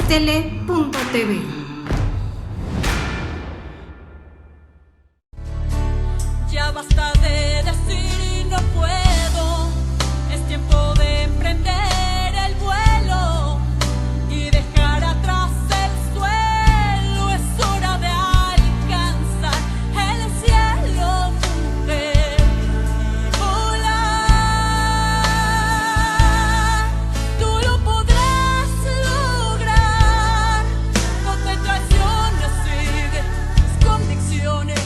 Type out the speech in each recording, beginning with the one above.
Stele.tv. Ya basta de decir no puedo, es tiempo de emprender el vuelo y dejar atrás el suelo, es hora de alcanzar el cielo, mujer, y volar. Tú lo podrás lograr, no te traiciones, sigue tus convicciones.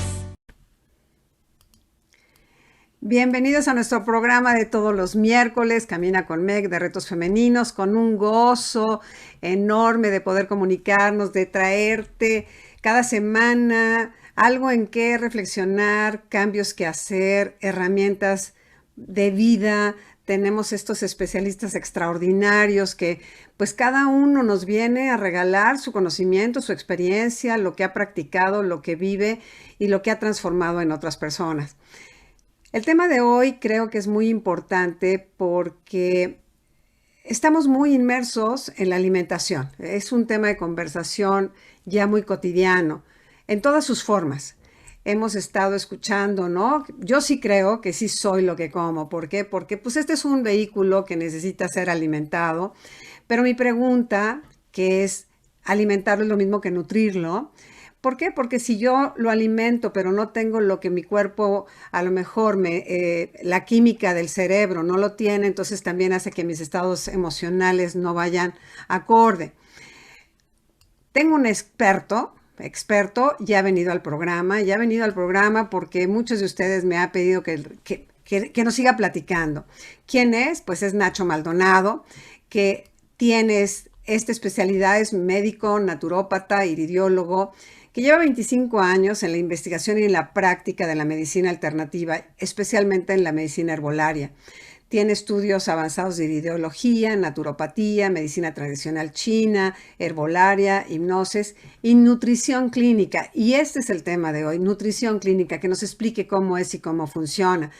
Bienvenidos a nuestro programa de todos los miércoles, Camina con Meg, de retos femeninos, con un gozo enorme de poder comunicarnos, de traerte cada semana algo en qué reflexionar, cambios que hacer, herramientas de vida. Tenemos estos especialistas extraordinarios que pues cada uno nos viene a regalar su conocimiento, su experiencia, lo que ha practicado, lo que vive y lo que ha transformado en otras personas. El tema de hoy creo que es muy importante porque estamos muy inmersos en la alimentación. Es un tema de conversación ya muy cotidiano, en todas sus formas. Hemos estado escuchando, ¿no? Yo sí creo que sí soy lo que como. ¿Por qué? Porque pues este es un vehículo que necesita ser alimentado. Pero mi pregunta, que es, ¿alimentarlo es lo mismo que nutrirlo? ¿Por qué? Porque si yo lo alimento, pero no tengo lo que mi cuerpo, a lo mejor la química del cerebro no lo tiene, entonces también hace que mis estados emocionales no vayan acorde. Tengo un experto, ya ha venido al programa porque muchos de ustedes me han pedido que nos siga platicando. ¿Quién es? Pues es Nacho Maldonado, que tiene esta especialidad, es médico, naturópata, iridiólogo, que lleva 25 años en la investigación y en la práctica de la medicina alternativa, especialmente en la medicina herbolaria. Tiene estudios avanzados de iridiología, naturopatía, medicina tradicional china, herbolaria, hipnosis y nutrición clínica. Y este es el tema de hoy, nutrición clínica, que nos explique cómo es y cómo funciona.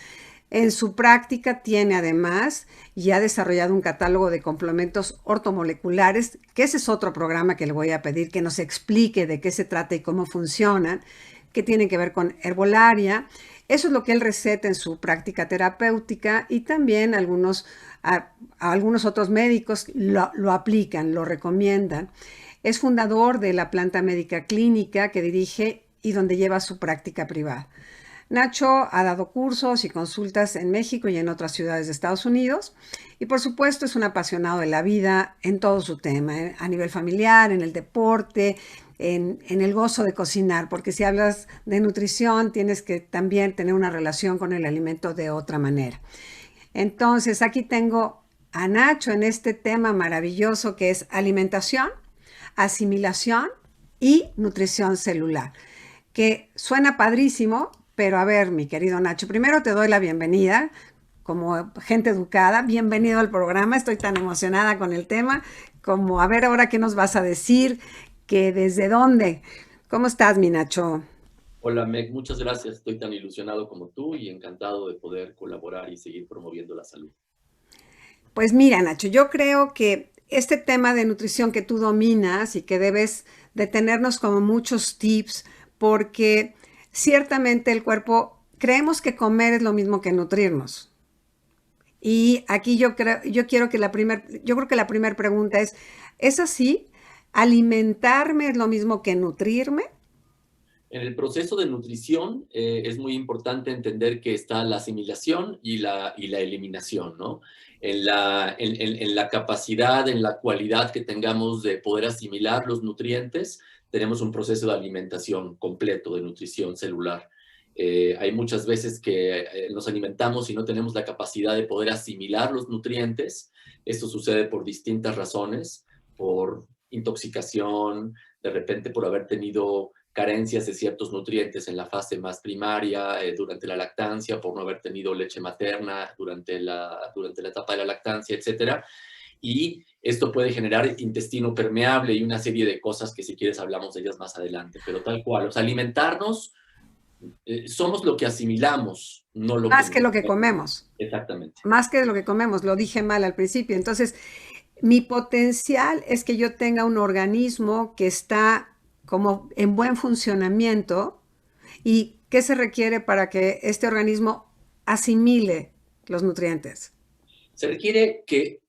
En su práctica tiene además y ha desarrollado un catálogo de complementos ortomoleculares, que ese es otro programa que le voy a pedir que nos explique de qué se trata y cómo funcionan, que tienen que ver con herbolaria. Eso es lo que él receta en su práctica terapéutica y también algunos otros médicos lo aplican, lo recomiendan. Es fundador de la Planta Médica Clínica que dirige y donde lleva su práctica privada. Nacho ha dado cursos y consultas en México y en otras ciudades de Estados Unidos y por supuesto es un apasionado de la vida en todo su tema, a nivel familiar, en el deporte, en el gozo de cocinar, porque si hablas de nutrición tienes que también tener una relación con el alimento de otra manera. Entonces aquí tengo a Nacho en este tema maravilloso que es alimentación, asimilación y nutrición celular, que suena padrísimo. Pero a ver, mi querido Nacho, primero te doy la bienvenida como gente educada. Bienvenido al programa. Estoy tan emocionada con el tema como a ver ahora qué nos vas a decir, que desde dónde. ¿Cómo estás, mi Nacho? Hola, Meg. Muchas gracias. Estoy tan ilusionado como tú y encantado de poder colaborar y seguir promoviendo la salud. Pues mira, Nacho, yo creo que este tema de nutrición que tú dominas y que debes de tenernos como muchos tips porque ciertamente el cuerpo, creemos que comer es lo mismo que nutrirnos. Y aquí yo creo que la primera pregunta ¿es así? ¿Alimentarme es lo mismo que nutrirme? En el proceso de nutrición es muy importante entender que está la asimilación y la eliminación, ¿no? En la capacidad, en la cualidad que tengamos de poder asimilar los nutrientes, tenemos un proceso de alimentación completo, de nutrición celular. Hay muchas veces que nos alimentamos y no tenemos la capacidad de poder asimilar los nutrientes. Esto sucede por distintas razones, por intoxicación, de repente por haber tenido carencias de ciertos nutrientes en la fase más primaria, durante la lactancia, por no haber tenido leche materna durante la etapa de la lactancia, etcétera. Y esto puede generar intestino permeable y una serie de cosas que si quieres hablamos de ellas más adelante, pero tal cual, o sea, alimentarnos, somos lo que asimilamos, no lo Más que lo que comemos. Exactamente. Más que lo que comemos, lo dije mal al principio. Entonces, Mi potencial es que yo tenga un organismo que está como en buen funcionamiento. ¿Y qué se requiere para que este organismo asimile los nutrientes? Se requiere que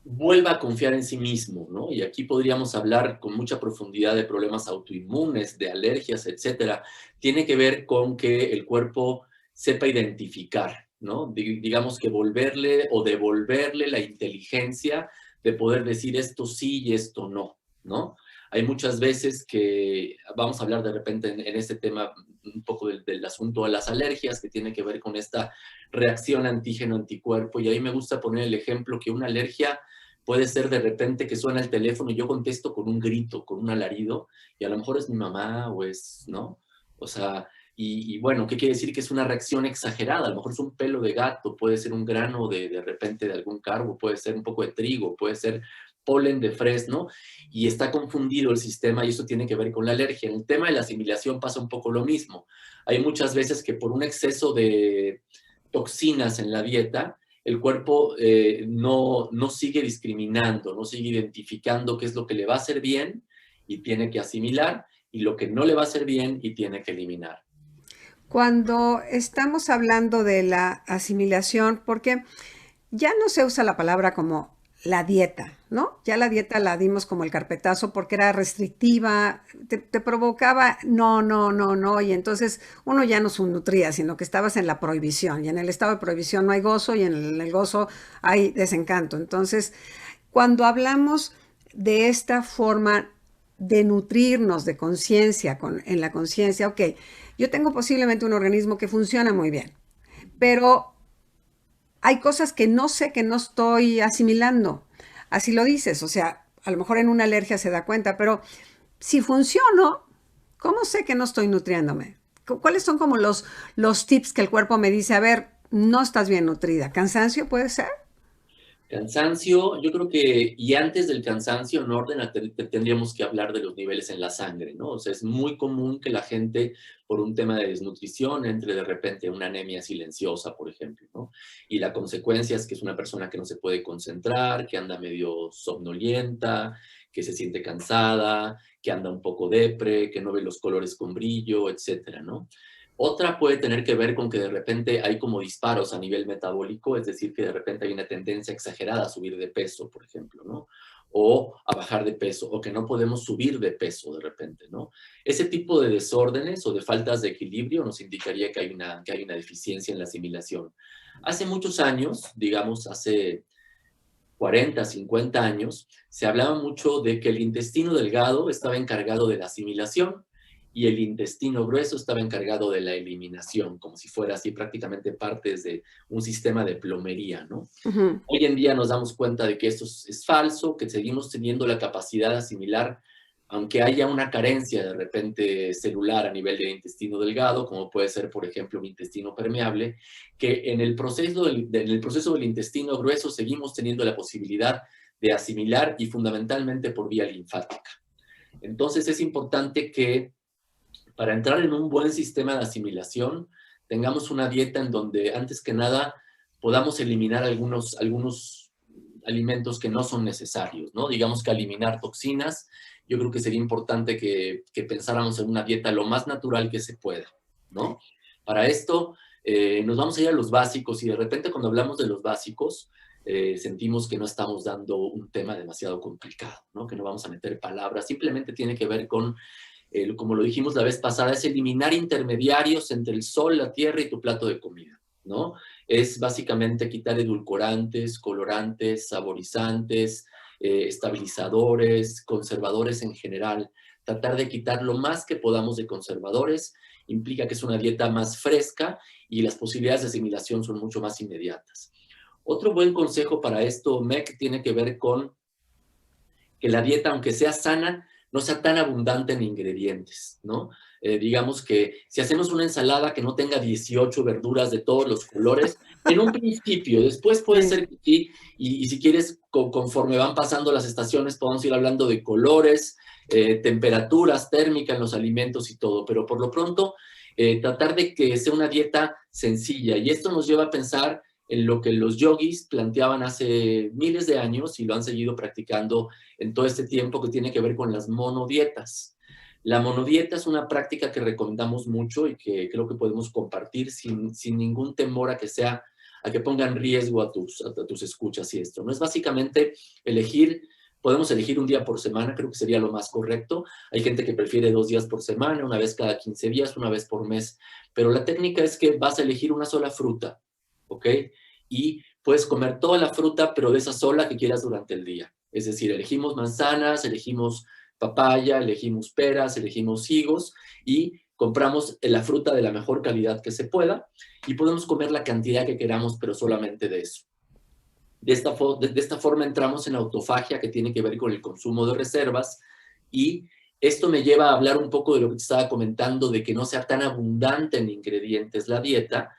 vuelva a confiar en sí mismo, ¿no? Y aquí podríamos hablar con mucha profundidad de problemas autoinmunes, de alergias, etcétera. Tiene que ver con que el cuerpo sepa identificar, ¿no? Digamos que volverle o devolverle la inteligencia de poder decir esto sí y esto no, ¿no? Hay muchas veces que vamos a hablar de repente en este tema un poco del asunto de las alergias, que tiene que ver con esta reacción antígeno-anticuerpo, y ahí me gusta poner el ejemplo que una alergia puede ser de repente que suena el teléfono y yo contesto con un grito, con un alarido, y a lo mejor es mi mamá o es, ¿no? O sea, y bueno, ¿qué quiere decir? Que es una reacción exagerada, a lo mejor es un pelo de gato, puede ser un grano de repente de algún carbo, puede ser un poco de trigo, puede ser polen de fresno, y está confundido el sistema y eso tiene que ver con la alergia. En el tema de la asimilación pasa un poco lo mismo. Hay muchas veces que por un exceso de toxinas en la dieta, el cuerpo no sigue discriminando, no sigue identificando qué es lo que le va a hacer bien y tiene que asimilar y lo que no le va a hacer bien y tiene que eliminar. Cuando estamos hablando de la asimilación, porque ya no se usa la palabra como la dieta, ¿no? Ya la dieta la dimos como el carpetazo porque era restrictiva, te provocaba no, no, no, no, y entonces uno ya no se nutría, sino que estabas en la prohibición, y en el estado de prohibición no hay gozo, y en el gozo hay desencanto. Entonces, cuando hablamos de esta forma de nutrirnos de conciencia, en la conciencia, ok, yo tengo posiblemente un organismo que funciona muy bien, pero hay cosas que no sé, que no estoy asimilando. Así lo dices, o sea, a lo mejor en una alergia se da cuenta, pero si funciono, ¿cómo sé que no estoy nutriéndome? ¿Cuáles son como los tips que el cuerpo me dice, a ver, no estás bien nutrida? ¿Cansancio puede ser? Cansancio, yo creo que, y antes del cansancio, en orden, tendríamos que hablar de los niveles en la sangre, ¿no? O sea, es muy común que la gente, por un tema de desnutrición, entre de repente una anemia silenciosa, por ejemplo, ¿no? Y la consecuencia es que es una persona que no se puede concentrar, que anda medio somnolienta, que se siente cansada, que anda un poco depre, que no ve los colores con brillo, etcétera, ¿no? Otra puede tener que ver con que de repente hay como disparos a nivel metabólico, es decir, que de repente hay una tendencia exagerada a subir de peso, por ejemplo, ¿no? O a bajar de peso, o que no podemos subir de peso de repente, ¿no? Ese tipo de desórdenes o de faltas de equilibrio nos indicaría que hay una deficiencia en la asimilación. Hace muchos años, digamos, hace 40, 50 años, se hablaba mucho de que el intestino delgado estaba encargado de la asimilación y el intestino grueso estaba encargado de la eliminación, como si fuera así prácticamente partes de un sistema de plomería, ¿no? Ujú. Hoy en día nos damos cuenta de que esto es falso, que seguimos teniendo la capacidad de asimilar, aunque haya una carencia de repente celular a nivel del intestino delgado, como puede ser, por ejemplo, un intestino permeable, que en el proceso del intestino grueso seguimos teniendo la posibilidad de asimilar y fundamentalmente por vía linfática. Entonces es importante que para entrar en un buen sistema de asimilación tengamos una dieta en donde antes que nada podamos eliminar algunos alimentos que no son necesarios, ¿no? Digamos que eliminar toxinas. Yo creo que sería importante que pensáramos en una dieta lo más natural que se pueda, ¿no? Para esto nos vamos a ir a los básicos y de repente cuando hablamos de los básicos sentimos que no estamos dando un tema demasiado complicado, ¿no? Que no vamos a meter palabras, simplemente tiene que ver con, como lo dijimos la vez pasada, es eliminar intermediarios entre el sol, la tierra y tu plato de comida, ¿no? Es básicamente quitar edulcorantes, colorantes, saborizantes, estabilizadores, conservadores en general. Tratar de quitar lo más que podamos de conservadores implica que es una dieta más fresca y las posibilidades de asimilación son mucho más inmediatas. Otro buen consejo para esto, Meg, tiene que ver con que la dieta, aunque sea sana, no sea tan abundante en ingredientes, ¿no? Digamos que si hacemos una ensalada que no tenga 18 verduras de todos los colores, en un principio, después puede Sí. ser que sí, y si quieres, conforme van pasando las estaciones, podemos ir hablando de colores, temperaturas térmicas en los alimentos y todo, pero por lo pronto, tratar de que sea una dieta sencilla, y esto nos lleva a pensar en lo que los yogis planteaban hace miles de años y lo han seguido practicando en todo este tiempo, que tiene que ver con las monodietas. La monodieta es una práctica que recomendamos mucho y que creo que podemos compartir sin ningún temor a que ponga en riesgo a tus escuchas y esto, ¿no? Es básicamente podemos elegir un día por semana, creo que sería lo más correcto. Hay gente que prefiere 2 días por semana, una vez cada 15 días, una vez por mes, pero la técnica es que vas a elegir una sola fruta, ¿ok? Y puedes comer toda la fruta, pero de esa sola que quieras durante el día. Es decir, elegimos manzanas, elegimos papaya, elegimos peras, elegimos higos y compramos la fruta de la mejor calidad que se pueda y podemos comer la cantidad que queramos, pero solamente de eso. De esta forma entramos en autofagia, que tiene que ver con el consumo de reservas, y esto me lleva a hablar un poco de lo que te estaba comentando, de que no sea tan abundante en ingredientes la dieta,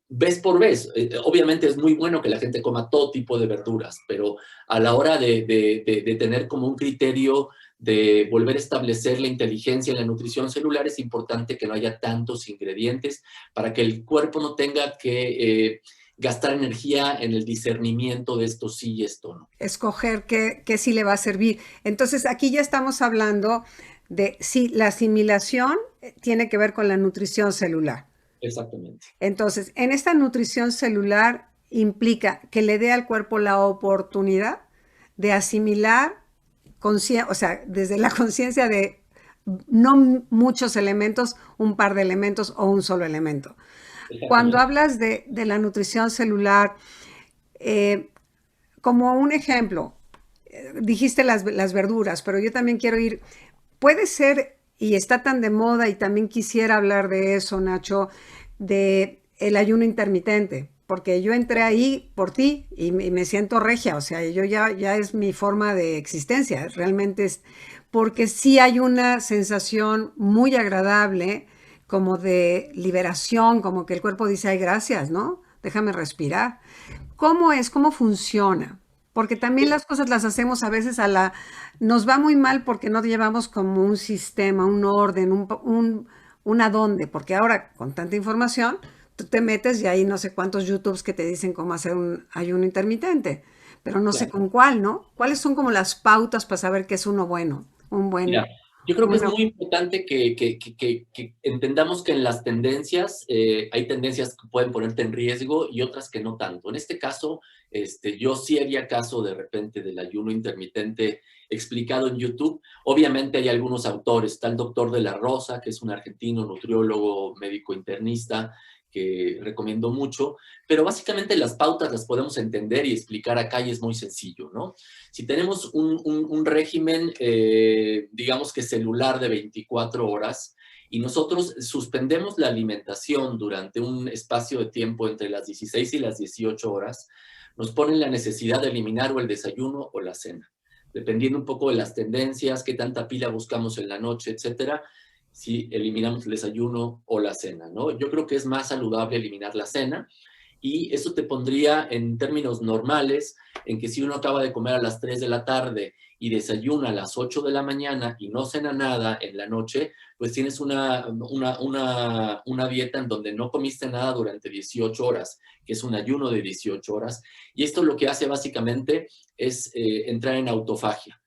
vez por vez. Obviamente es muy bueno que la gente coma todo tipo de verduras, pero a la hora de tener como un criterio de volver a establecer la inteligencia en la nutrición celular, es importante que no haya tantos ingredientes para que el cuerpo no tenga que gastar energía en el discernimiento de esto sí y esto no. Escoger qué sí le va a servir. Entonces, aquí ya estamos hablando de si la asimilación tiene que ver con la nutrición celular. Exactamente. Entonces, en esta nutrición celular implica que le dé al cuerpo la oportunidad de asimilar, o sea, desde la conciencia de no muchos elementos, un par de elementos o un solo elemento. Cuando hablas de la nutrición celular, como un ejemplo, dijiste las verduras, pero yo también quiero ir, puede ser, y está tan de moda, y también quisiera hablar de eso, Nacho, de el ayuno intermitente, porque yo entré ahí por ti y me siento regia, o sea, yo ya es mi forma de existencia, realmente es, porque sí hay una sensación muy agradable, como de liberación, como que el cuerpo dice, ay, gracias, ¿no? Déjame respirar. ¿Cómo es? ¿Cómo funciona? Porque también las cosas las hacemos a veces nos va muy mal porque no llevamos como un sistema, un orden, un adonde, porque ahora con tanta información, tú te metes y hay no sé cuántos YouTubes que te dicen cómo hacer un ayuno intermitente, pero no sé con cuál, ¿no? ¿Cuáles son como las pautas para saber qué es uno bueno? Mira, yo creo que es muy importante que entendamos que en las tendencias hay tendencias que pueden ponerte en riesgo y otras que no tanto. En este caso, yo sí haría caso de repente del ayuno intermitente explicado en YouTube. Obviamente hay algunos autores, está el doctor de la Rosa, que es un argentino, nutriólogo, médico internista, que recomiendo mucho, pero básicamente las pautas las podemos entender y explicar acá y es muy sencillo, ¿no? Si tenemos un régimen, digamos que celular de 24 horas, y nosotros suspendemos la alimentación durante un espacio de tiempo entre las 16 y las 18 horas, nos ponen la necesidad de eliminar o el desayuno o la cena, dependiendo un poco de las tendencias, qué tanta pila buscamos en la noche, etcétera, si eliminamos el desayuno o la cena, ¿no? Yo creo que es más saludable eliminar la cena, y eso te pondría en términos normales en que si uno acaba de comer a las 3 de la tarde y desayuna a las 8 de la mañana y no cena nada en la noche, pues tienes una dieta en donde no comiste nada durante 18 horas, que es un ayuno de 18 horas. Y esto lo que hace básicamente es entrar en autofagia.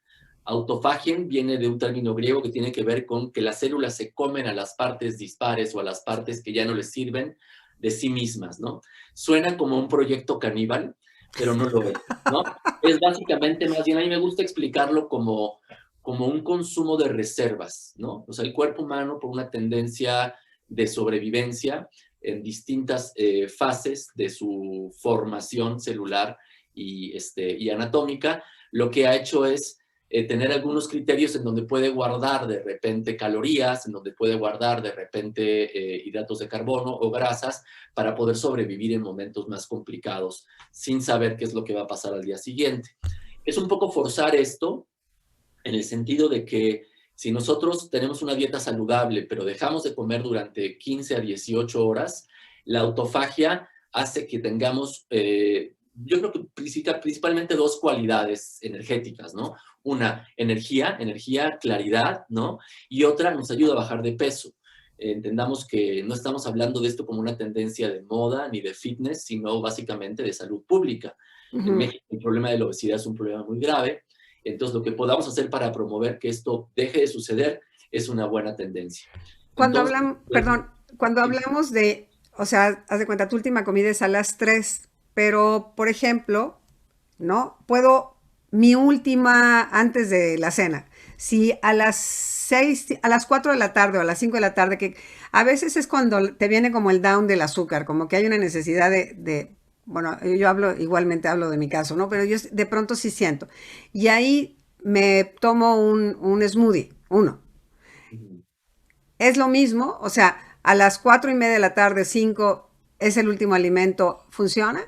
Autofagien viene de un término griego que tiene que ver con que las células se comen a las partes dispares o a las partes que ya no les sirven de sí mismas, ¿no? Suena como un proyecto caníbal, pero no lo es, ¿no? Es básicamente, más bien a mí me gusta explicarlo como un consumo de reservas, ¿no? O sea, el cuerpo humano, por una tendencia de sobrevivencia en distintas fases de su formación celular y anatómica, lo que ha hecho es tener algunos criterios en donde puede guardar de repente calorías, en donde puede guardar de repente hidratos de carbono o grasas para poder sobrevivir en momentos más complicados sin saber qué es lo que va a pasar al día siguiente. Es un poco forzar esto en el sentido de que si nosotros tenemos una dieta saludable pero dejamos de comer durante 15 a 18 horas, la autofagia hace que tengamos, yo creo que principalmente 2 cualidades energéticas, ¿no? Una, energía, claridad, ¿no? Y otra, nos ayuda a bajar de peso. Entendamos que no estamos hablando de esto como una tendencia de moda ni de fitness, sino básicamente de salud pública. En México el problema de la obesidad es un problema muy grave, entonces lo que podamos hacer para promover que esto deje de suceder es una buena tendencia. Cuando Entonces, hablamos, perdón, cuando hablamos de, o sea, haz de cuenta, tu última comida es a las 3, pero, por ejemplo, ¿no? Puedo, mi última antes de la cena, si a las 6, a las 4 de la tarde o a las 5 de la tarde, que a veces es cuando te viene como el down del azúcar, como que hay una necesidad bueno, yo hablo, igualmente hablo de mi caso, ¿no? Pero yo de pronto sí siento. Y ahí me tomo un smoothie, uno. Es lo mismo, o sea, a las 4:30 de la tarde, 5, es el último alimento, ¿funciona?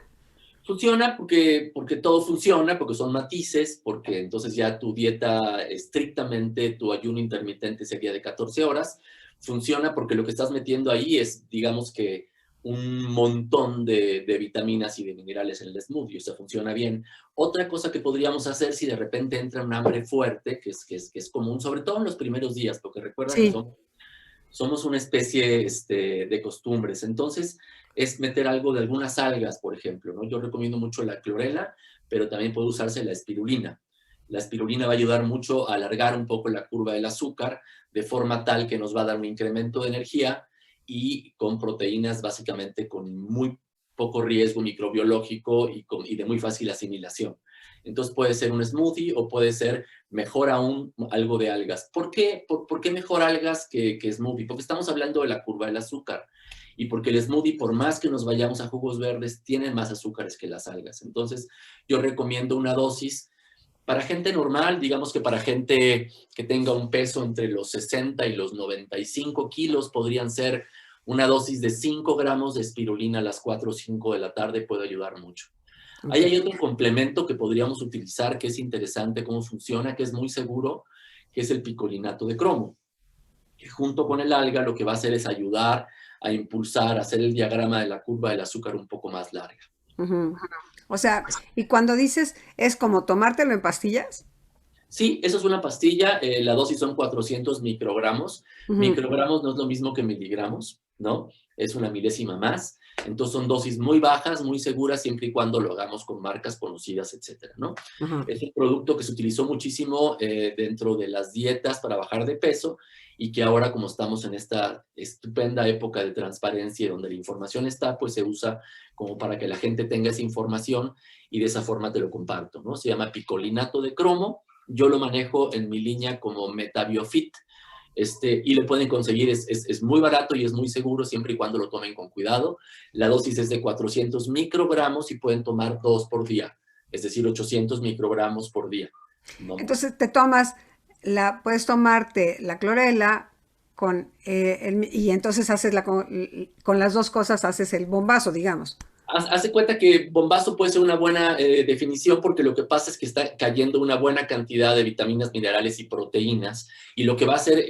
funciona porque todo funciona, porque son matices, porque entonces ya tu dieta estrictamente, tu ayuno intermitente sería de 14 horas. Funciona porque lo que estás metiendo ahí es, digamos que, un montón de vitaminas y de minerales en el smoothie, o sea, funciona bien. Otra cosa que podríamos hacer si de repente entra un hambre fuerte, que es común, sobre todo en los primeros días, porque recuerda que Sí. somos una especie de costumbres. Entonces, es meter algo de algunas algas, por ejemplo, ¿no? Yo recomiendo mucho la clorela, pero también puede usarse la espirulina. La espirulina va a ayudar mucho a alargar un poco la curva del azúcar, de forma tal que nos va a dar un incremento de energía y con proteínas básicamente con muy poco riesgo microbiológico y de muy fácil asimilación. Entonces puede ser un smoothie o puede ser mejor aún algo de algas. ¿Por qué, por qué mejor algas que smoothie? Porque estamos hablando de la curva del azúcar y porque el smoothie, por más que nos vayamos a jugos verdes, tiene más azúcares que las algas. Entonces yo recomiendo una dosis para gente normal, digamos que para gente que tenga un peso entre los 60 y los 95 kilos, podrían ser una dosis de 5 gramos de espirulina a las 4 o 5 de la tarde, puede ayudar mucho. Ahí hay otro complemento que podríamos utilizar que es interesante cómo funciona, que es muy seguro, que es el picolinato de cromo, que junto con el alga lo que va a hacer es ayudar a impulsar, a hacer el diagrama de la curva del azúcar un poco más larga. Ujú. O sea, y cuando dices, es como tomártelo en pastillas. Sí, eso es una pastilla, la dosis son 400 microgramos. Ujú. Microgramos no es lo mismo que miligramos, ¿no? Es una milésima más. Entonces son dosis muy bajas, muy seguras, siempre y cuando lo hagamos con marcas conocidas, etcétera, ¿no? Ujú. Es un producto que se utilizó muchísimo dentro de las dietas para bajar de peso y que ahora, como estamos en esta estupenda época de transparencia donde la información está, pues se usa como para que la gente tenga esa información y de esa forma te lo comparto, ¿no? Se llama picolinato de cromo. Yo lo manejo en mi línea como MetaBiofit, y le pueden conseguir, es muy barato y es muy seguro siempre y cuando lo tomen con cuidado. La dosis es de 400 microgramos y pueden tomar 2 por día, es decir, 800 microgramos por día, ¿no? Entonces te tomas, puedes tomarte la clorela y entonces haces con las dos cosas haces el bombazo, digamos. Hace cuenta que bombazo puede ser una buena definición porque lo que pasa es que está cayendo una buena cantidad de vitaminas, minerales y proteínas y lo que va a hacer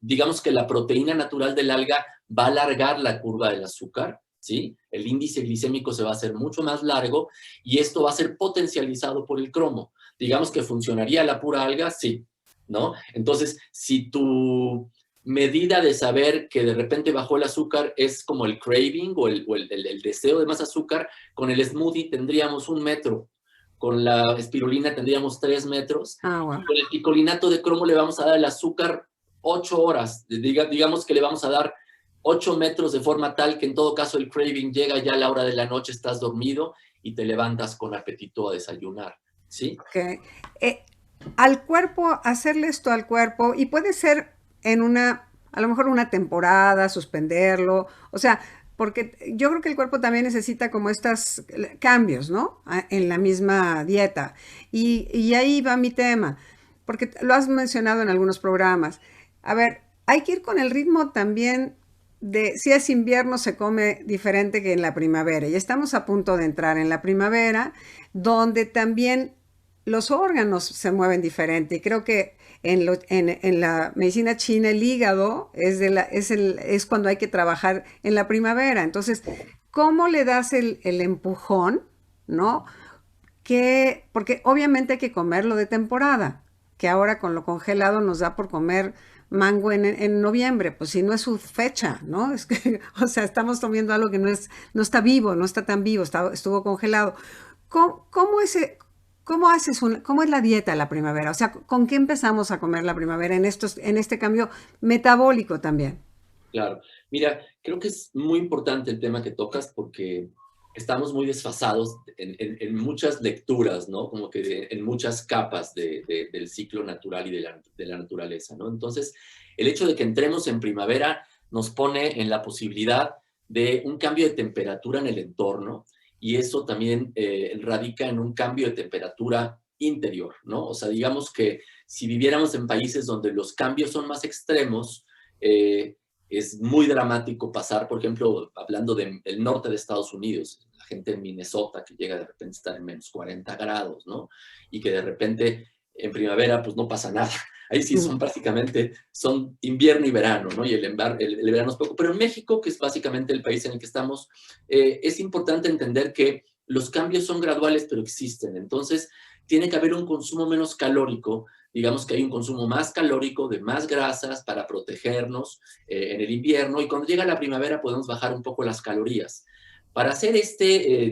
digamos que la proteína natural del alga va a alargar la curva del azúcar, ¿sí? El índice glicémico se va a hacer mucho más largo y esto va a ser potencializado por el cromo. Digamos que funcionaría la pura alga, sí, ¿no? Entonces, si tu medida de saber que de repente bajó el azúcar es como el craving o el deseo de más azúcar, con el smoothie tendríamos 1 metro, con la espirulina tendríamos 3 metros, Ah, y wow. con el picolinato de cromo le vamos a dar el azúcar 8 horas, digamos que le vamos a dar 8 metros de forma tal que en todo caso el craving llega ya a la hora de la noche, estás dormido y te levantas con apetito a desayunar, ¿sí? Okay. Al cuerpo, hacerle esto al cuerpo, y puede ser a lo mejor una temporada, suspenderlo, o sea, porque yo creo que el cuerpo también necesita como estos cambios, ¿no? En la misma dieta. Y ahí va mi tema, porque lo has mencionado en algunos programas. A ver, hay que ir con el ritmo también si es invierno se come diferente que en la primavera. Y estamos a punto de entrar en la primavera, donde también los órganos se mueven diferente. Y creo que en la medicina china el hígado es cuando hay que trabajar en la primavera. Entonces, ¿cómo le das el empujón? ¿No? Porque obviamente hay que comerlo de temporada, que ahora con lo congelado nos da por comer mango en noviembre? Pues si no es su fecha, ¿no? Es que, o sea, estamos comiendo algo que no está vivo, no está tan vivo, estuvo congelado. ¿Cómo cómo es la dieta de la primavera? O sea, ¿con qué empezamos a comer la primavera en este cambio metabólico también? Claro. Mira, creo que es muy importante el tema que tocas porque estamos muy desfasados en muchas lecturas, ¿no? Como que en muchas capas del ciclo natural y de la naturaleza, ¿no? Entonces, el hecho de que entremos en primavera nos pone en la posibilidad de un cambio de temperatura en el entorno y eso también radica en un cambio de temperatura interior, ¿no? O sea, digamos que si viviéramos en países donde los cambios son más extremos, es muy dramático pasar, por ejemplo, hablando del norte de Estados Unidos, la gente en Minnesota que llega de repente a estar en menos 40 grados, ¿no? Y que de repente en primavera pues no pasa nada. Ahí sí son prácticamente, son invierno y verano, ¿no? Y el verano es poco. Pero en México, que es básicamente el país en el que estamos, es importante entender que los cambios son graduales, pero existen. Entonces, tiene que haber un consumo menos calórico. Digamos que hay un consumo más calórico de más grasas para protegernos en el invierno y cuando llega la primavera podemos bajar un poco las calorías. Para hacer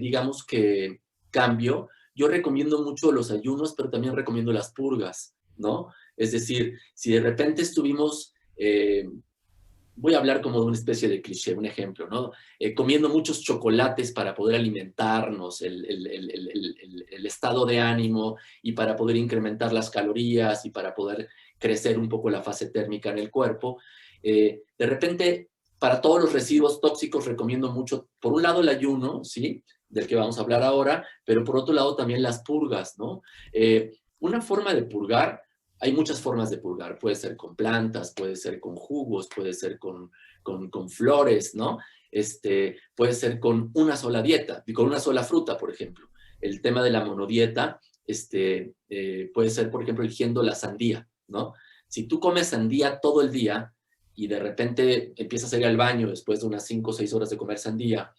digamos que cambio, yo recomiendo mucho los ayunos, pero también recomiendo las purgas, ¿no? Es decir, si de repente estuvimos, voy a hablar como de una especie de cliché, un ejemplo, ¿no? Comiendo muchos chocolates para poder alimentarnos, el estado de ánimo y para poder incrementar las calorías y para poder crecer un poco la fase térmica en el cuerpo. De repente, para todos los residuos tóxicos recomiendo mucho, por un lado el ayuno, ¿sí? Del que vamos a hablar ahora, pero por otro lado también las purgas, ¿no? Una forma de purgar, hay muchas formas de purgar, puede ser con plantas, puede ser con jugos, puede ser con flores, ¿no? Puede ser con una sola dieta, y con una sola fruta, por ejemplo. El tema de la monodieta puede ser, por ejemplo, eligiendo la sandía, ¿no? Si tú comes sandía todo el día y de repente empiezas a ir al baño después de unas 5 o 6 horas de comer sandía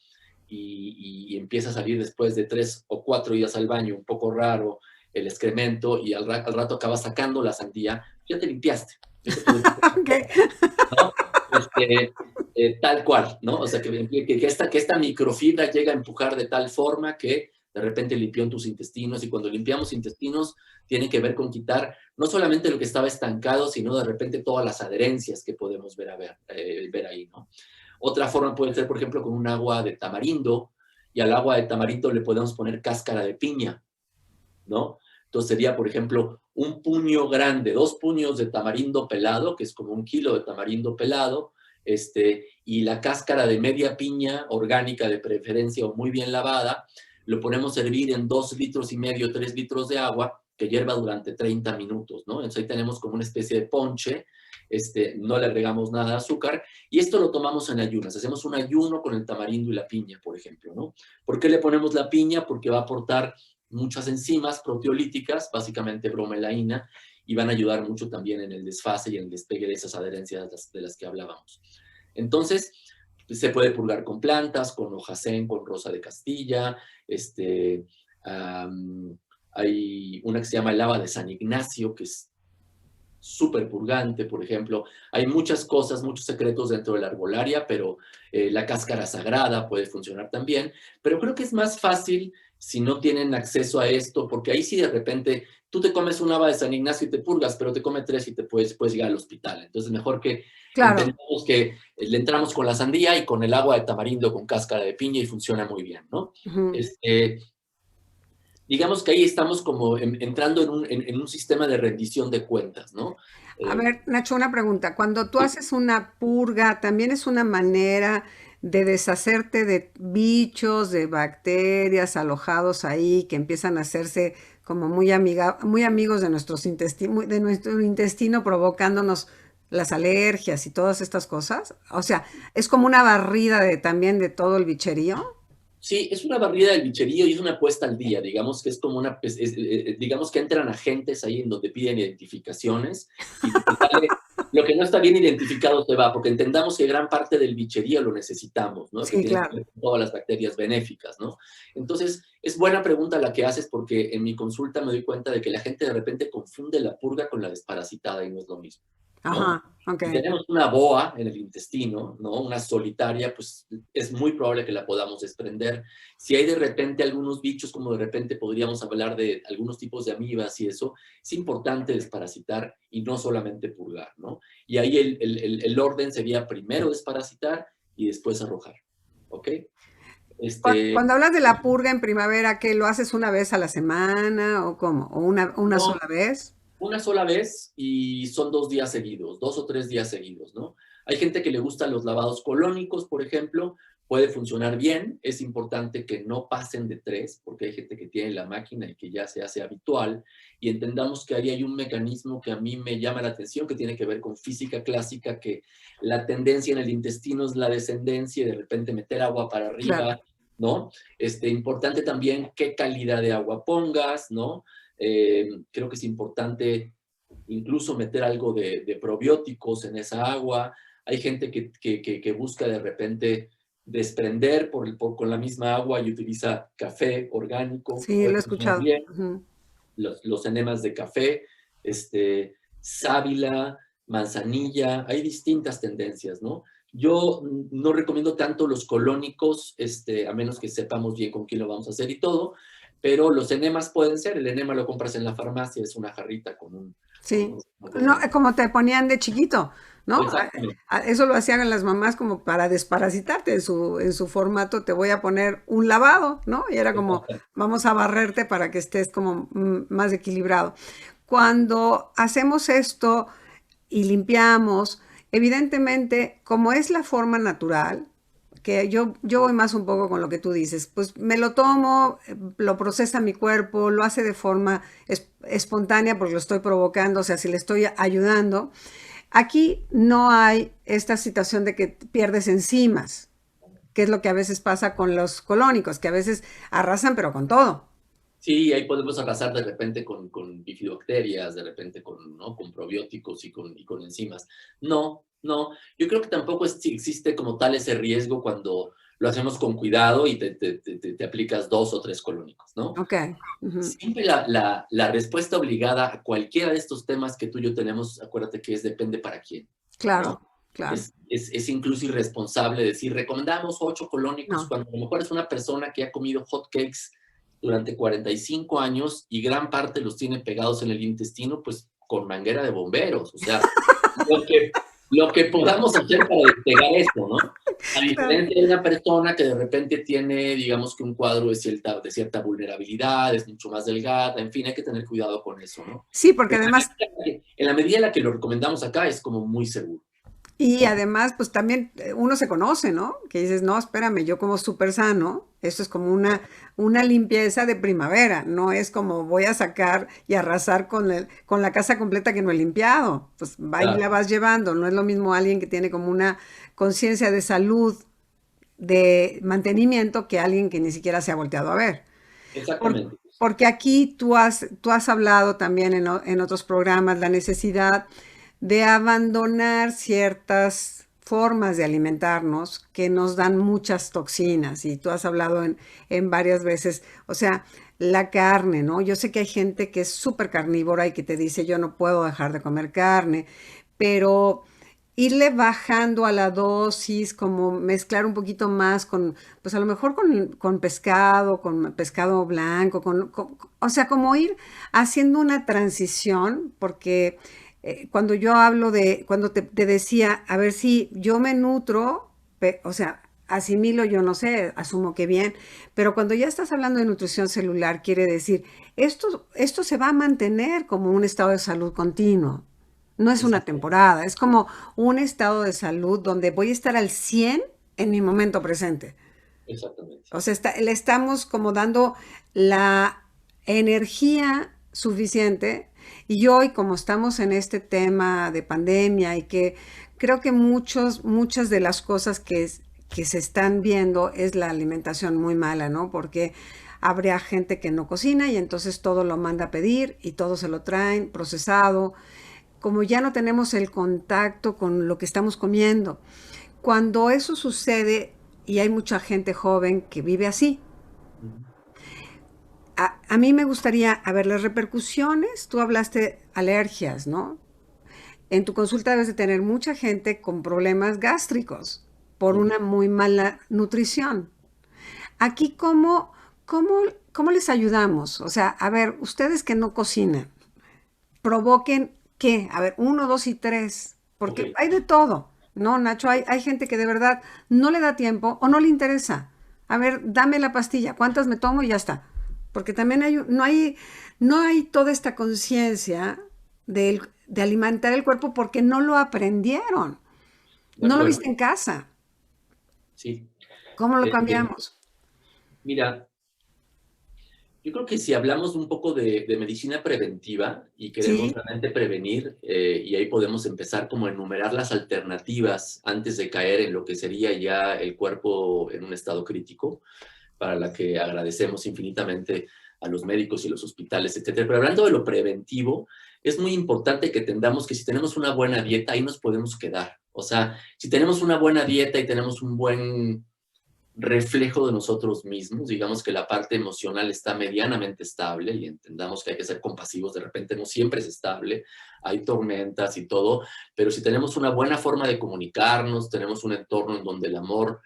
y empiezas a salir después de 3 o 4 días al baño un poco raro, el excremento y al rato acabas sacando la sandía, ya te limpiaste. Okay. ¿No? Tal cual, ¿no? O sea, que esta microfibra llega a empujar de tal forma que de repente limpió en tus intestinos y cuando limpiamos intestinos tiene que ver con quitar no solamente lo que estaba estancado, sino de repente todas las adherencias que podemos ver ahí, ¿no? Otra forma puede ser, por ejemplo, con un agua de tamarindo y al agua de tamarindo le podemos poner cáscara de piña, ¿no? Entonces sería, por ejemplo, un puño grande, 2 puños de tamarindo pelado, que es como 1 kilo de tamarindo pelado, y la cáscara de media piña orgánica de preferencia o muy bien lavada, lo ponemos a hervir en 2,5 litros, 3 litros de agua, que hierva durante 30 minutos, ¿no? Entonces ahí tenemos como una especie de ponche, no le agregamos nada de azúcar, y esto lo tomamos en ayunas. Hacemos un ayuno con el tamarindo y la piña, por ejemplo, ¿no? ¿Por qué le ponemos la piña? Porque va a aportar muchas enzimas proteolíticas, básicamente bromelaína, y van a ayudar mucho también en el desfase y en el despegue de esas adherencias de las que hablábamos. Entonces, se puede purgar con plantas, con hojasén, con rosa de Castilla, hay una que se llama el haba de San Ignacio, que es súper purgante, por ejemplo. Hay muchas cosas, muchos secretos dentro de la arbolaria, pero la cáscara sagrada puede funcionar también. Pero creo que es más fácil si no tienen acceso a esto, porque ahí sí de repente tú te comes un haba de San Ignacio y te purgas, pero te comes 3 y te puedes llegar al hospital. Entonces mejor que Claro. entendamos que le entramos con la sandía y con el agua de tamarindo con cáscara de piña y funciona muy bien, ¿no? Ujú. Digamos que ahí estamos como entrando en un sistema de rendición de cuentas, ¿no? A Eh, ver, Nacho, una pregunta. Cuando tú sí. haces una purga, ¿también es una manera de deshacerte de bichos, de bacterias alojados ahí que empiezan a hacerse como muy amigos de de nuestro intestino, provocándonos las alergias y todas estas cosas? O sea, es como una barrida también de todo el bicherío. Sí, es una barrida del bicherío y es una puesta al día, digamos que es como digamos que entran agentes ahí en donde piden identificaciones y si te sale lo que no está bien identificado te va, porque entendamos que gran parte del bicherío lo necesitamos, ¿no? Que Sí, tiene que claro. ver con todas las bacterias benéficas, ¿no? Entonces, es buena pregunta la que haces porque en mi consulta me doy cuenta de que la gente de repente confunde la purga con la desparasitada y no es lo mismo. ¿no? Ajá, ok. Si tenemos una boa en el intestino, ¿no? Una solitaria, pues es muy probable que la podamos desprender. Si hay de repente algunos bichos, como de repente podríamos hablar de algunos tipos de amibas y eso, es importante desparasitar y no solamente purgar, ¿no? Y ahí el orden sería primero desparasitar y después arrojar, ¿ok? Este, Cuando hablas de la purga en primavera, ¿qué lo haces una vez a la semana o cómo? ¿O una no, sola vez? una sola vez y son 2 días seguidos, 2 o 3 días seguidos, ¿no? Hay gente que le gustan los lavados colónicos, por ejemplo, puede funcionar bien. Es importante que no pasen de 3, porque hay gente que tiene la máquina y que ya se hace habitual. Y entendamos que ahí hay un mecanismo que a mí me llama la atención, que tiene que ver con física clásica, que la tendencia en el intestino es la descendencia y de repente meter agua para Claro. arriba, ¿no? Importante también qué calidad de agua pongas, ¿no? Creo que es importante incluso meter algo de probióticos en esa agua. Hay gente que busca de repente desprender con la misma agua y utiliza café orgánico, que Sí, lo puede he funcionar escuchado. bien, Ujú. los enemas de café, sábila, manzanilla, hay distintas tendencias, ¿no? Yo no recomiendo tanto los colónicos, a menos que sepamos bien con quién lo vamos a hacer y todo, pero los enemas pueden ser. El enema lo compras en la farmacia, es una jarrita Sí. con No, una... como te ponían de chiquito, ¿no? Exactamente. Eso lo hacían las mamás como para desparasitarte en su formato, te voy a poner un lavado, ¿no? Y era como, Exactamente. vamos a barrerte para que estés como más equilibrado. Cuando hacemos esto y limpiamos, evidentemente, como es la forma natural, que yo voy más un poco con lo que tú dices, pues me lo tomo, lo procesa mi cuerpo, lo hace de forma espontánea porque lo estoy provocando, o sea, si le estoy ayudando. Aquí no hay esta situación de que pierdes enzimas, que es lo que a veces pasa con los colónicos, que a veces arrasan pero con todo. Sí, ahí podemos arrasar de repente con bifidobacterias, de repente ¿no? Con probióticos y con enzimas. No, no, yo creo que tampoco existe como tal ese riesgo cuando lo hacemos con cuidado y te aplicas 2 o 3 colónicos, ¿no? Ok. Ujú. Siempre la respuesta obligada a cualquiera de estos temas que tú y yo tenemos, acuérdate que es depende para quién, Claro, ¿no? claro. Es incluso irresponsable decir, recomendamos 8 colónicos No. cuando a lo mejor es una persona que ha comido hot cakes durante 45 años y gran parte los tiene pegados en el intestino, pues con manguera de bomberos. O sea, lo que, lo que podamos hacer para despegar esto, ¿no? A Claro. diferencia de una persona que de repente tiene, digamos que un cuadro de cierta vulnerabilidad, es mucho más delgada, en fin, hay que tener cuidado con eso, ¿no? Sí, porque Pero además en la medida en la que lo recomendamos acá es como muy seguro, y ¿no? además, pues también uno se conoce, ¿no? Que dices, no, espérame, yo como súper sano, esto es como una limpieza de primavera, no es como voy a sacar y arrasar con la casa completa que no he limpiado, pues va y la Claro, vas llevando, no es lo mismo alguien que tiene como una conciencia de salud, de mantenimiento, que alguien que ni siquiera se ha volteado a ver. Por- exactamente. porque aquí tú has hablado también en otros programas la necesidad de abandonar ciertas formas de alimentarnos que nos dan muchas toxinas y tú has hablado en varias veces, o sea, la carne, ¿no? Yo sé que hay gente que es súper carnívora y que te dice yo no puedo dejar de comer carne, pero irle bajando a la dosis, como mezclar un poquito más con, pues a lo mejor con pescado blanco, o sea, como ir haciendo una transición, porque cuando yo hablo cuando te decía, a ver si yo me nutro, o sea, asimilo, yo no sé, asumo que bien, pero cuando ya estás hablando de nutrición celular, quiere decir, esto se va a mantener como un estado de salud continuo. No es una Exacto, temporada, es como un estado de salud donde voy a estar al 100 en mi momento presente. exactamente. O sea, le estamos como dando la energía suficiente y hoy como estamos en este tema de pandemia y que creo que muchas de las cosas que se están viendo es la alimentación muy mala, ¿no? Porque habría gente que no cocina y entonces todo lo manda a pedir y todo se lo traen procesado, como ya no tenemos el contacto con lo que estamos comiendo. Cuando eso sucede y hay mucha gente joven que vive así, Ujú. a mí me gustaría, a ver, las repercusiones, tú hablaste alergias, ¿no? en tu consulta debes de tener mucha gente con problemas gástricos por Ujú. una muy mala nutrición. Aquí, cómo, ¿cómo les ayudamos? O sea, a ver, ustedes que no cocinan, provoquen qué, a ver, uno, dos y tres, Ok, porque hay de todo, ¿no, Nacho? Hay gente que de verdad no le da tiempo o no le interesa. A ver, dame la pastilla, ¿cuántas me tomo? Y ya está. Porque también no hay toda esta conciencia de alimentar el cuerpo porque no lo aprendieron. de No lo acuerdo, viste en casa. sí. ¿Cómo lo Eh, cambiamos? mira, yo creo que si hablamos un poco de medicina preventiva y queremos Sí, realmente prevenir, y ahí podemos empezar como a enumerar las alternativas antes de caer en lo que sería ya el cuerpo en un estado crítico, para la que agradecemos infinitamente a los médicos y los hospitales, etcétera. Pero hablando de lo preventivo, es muy importante que entendamos que si tenemos una buena dieta, ahí nos podemos quedar. O sea, si tenemos una buena dieta y tenemos un buen reflejo de nosotros mismos, digamos que la parte emocional está medianamente estable y entendamos que hay que ser compasivos, de repente no siempre es estable, hay tormentas y todo, pero si tenemos una buena forma de comunicarnos, tenemos un entorno en donde el amor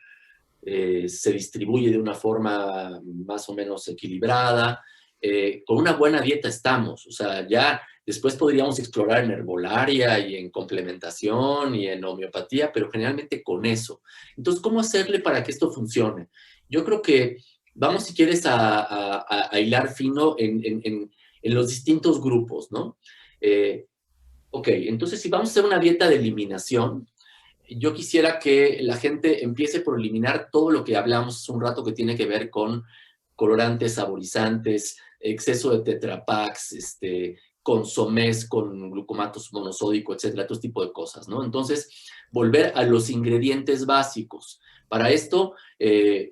se distribuye de una forma más o menos equilibrada. Con una buena dieta estamos, o sea, ya después podríamos explorar en herbolaria y en complementación y en homeopatía, pero generalmente con eso. Entonces, ¿cómo hacerle para que esto funcione? Yo creo que vamos, si quieres, a hilar fino en los distintos grupos, ¿no? Eh, ok, entonces si vamos a hacer una dieta de eliminación, yo quisiera que la gente empiece por eliminar todo lo que hablamos hace un rato que tiene que ver con colorantes, saborizantes, exceso de tetrapacks, consomés con glucomatos monosódico, etcétera, todo este tipo de cosas, ¿no? Entonces, volver a los ingredientes básicos. Para esto,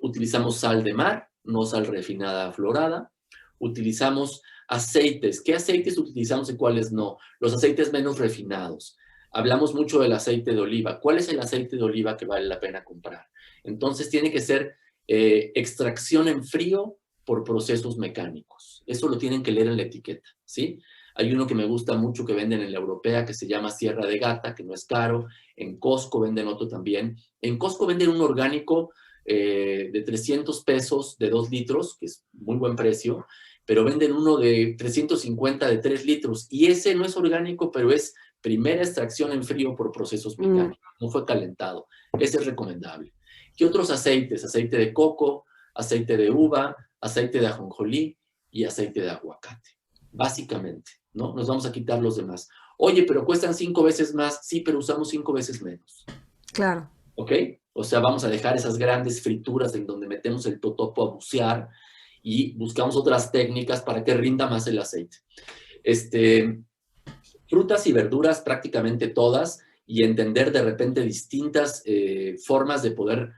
utilizamos sal de mar, no sal refinada florada. Utilizamos aceites. ¿Qué aceites utilizamos y cuáles no? Los aceites menos refinados. Hablamos mucho del aceite de oliva. ¿Cuál es el aceite de oliva que vale la pena comprar? Entonces tiene que ser extracción en frío por procesos mecánicos. Eso lo tienen que leer en la etiqueta, ¿sí? Hay uno que me gusta mucho que venden en la europea que se llama Sierra de Gata, que no es caro. En Costco venden otro también. En Costco venden un orgánico de 300 pesos de 2 litros, que es muy buen precio, pero venden uno de 350 de 3 litros. Y ese no es orgánico, pero es primera extracción en frío por procesos mm, mecánicos, no fue calentado. Ese es recomendable. ¿Qué otros aceites? Aceite de coco, aceite de uva, aceite de ajonjolí y aceite de aguacate. Básicamente, ¿no? Nos vamos a quitar los demás. Oye, pero cuestan 5 veces más. Sí, pero usamos 5 veces menos. claro. ¿Ok? O sea, vamos a dejar esas grandes frituras en donde metemos el totopo a bucear y buscamos otras técnicas para que rinda más el aceite. Frutas y verduras prácticamente todas y entender de repente distintas formas de poder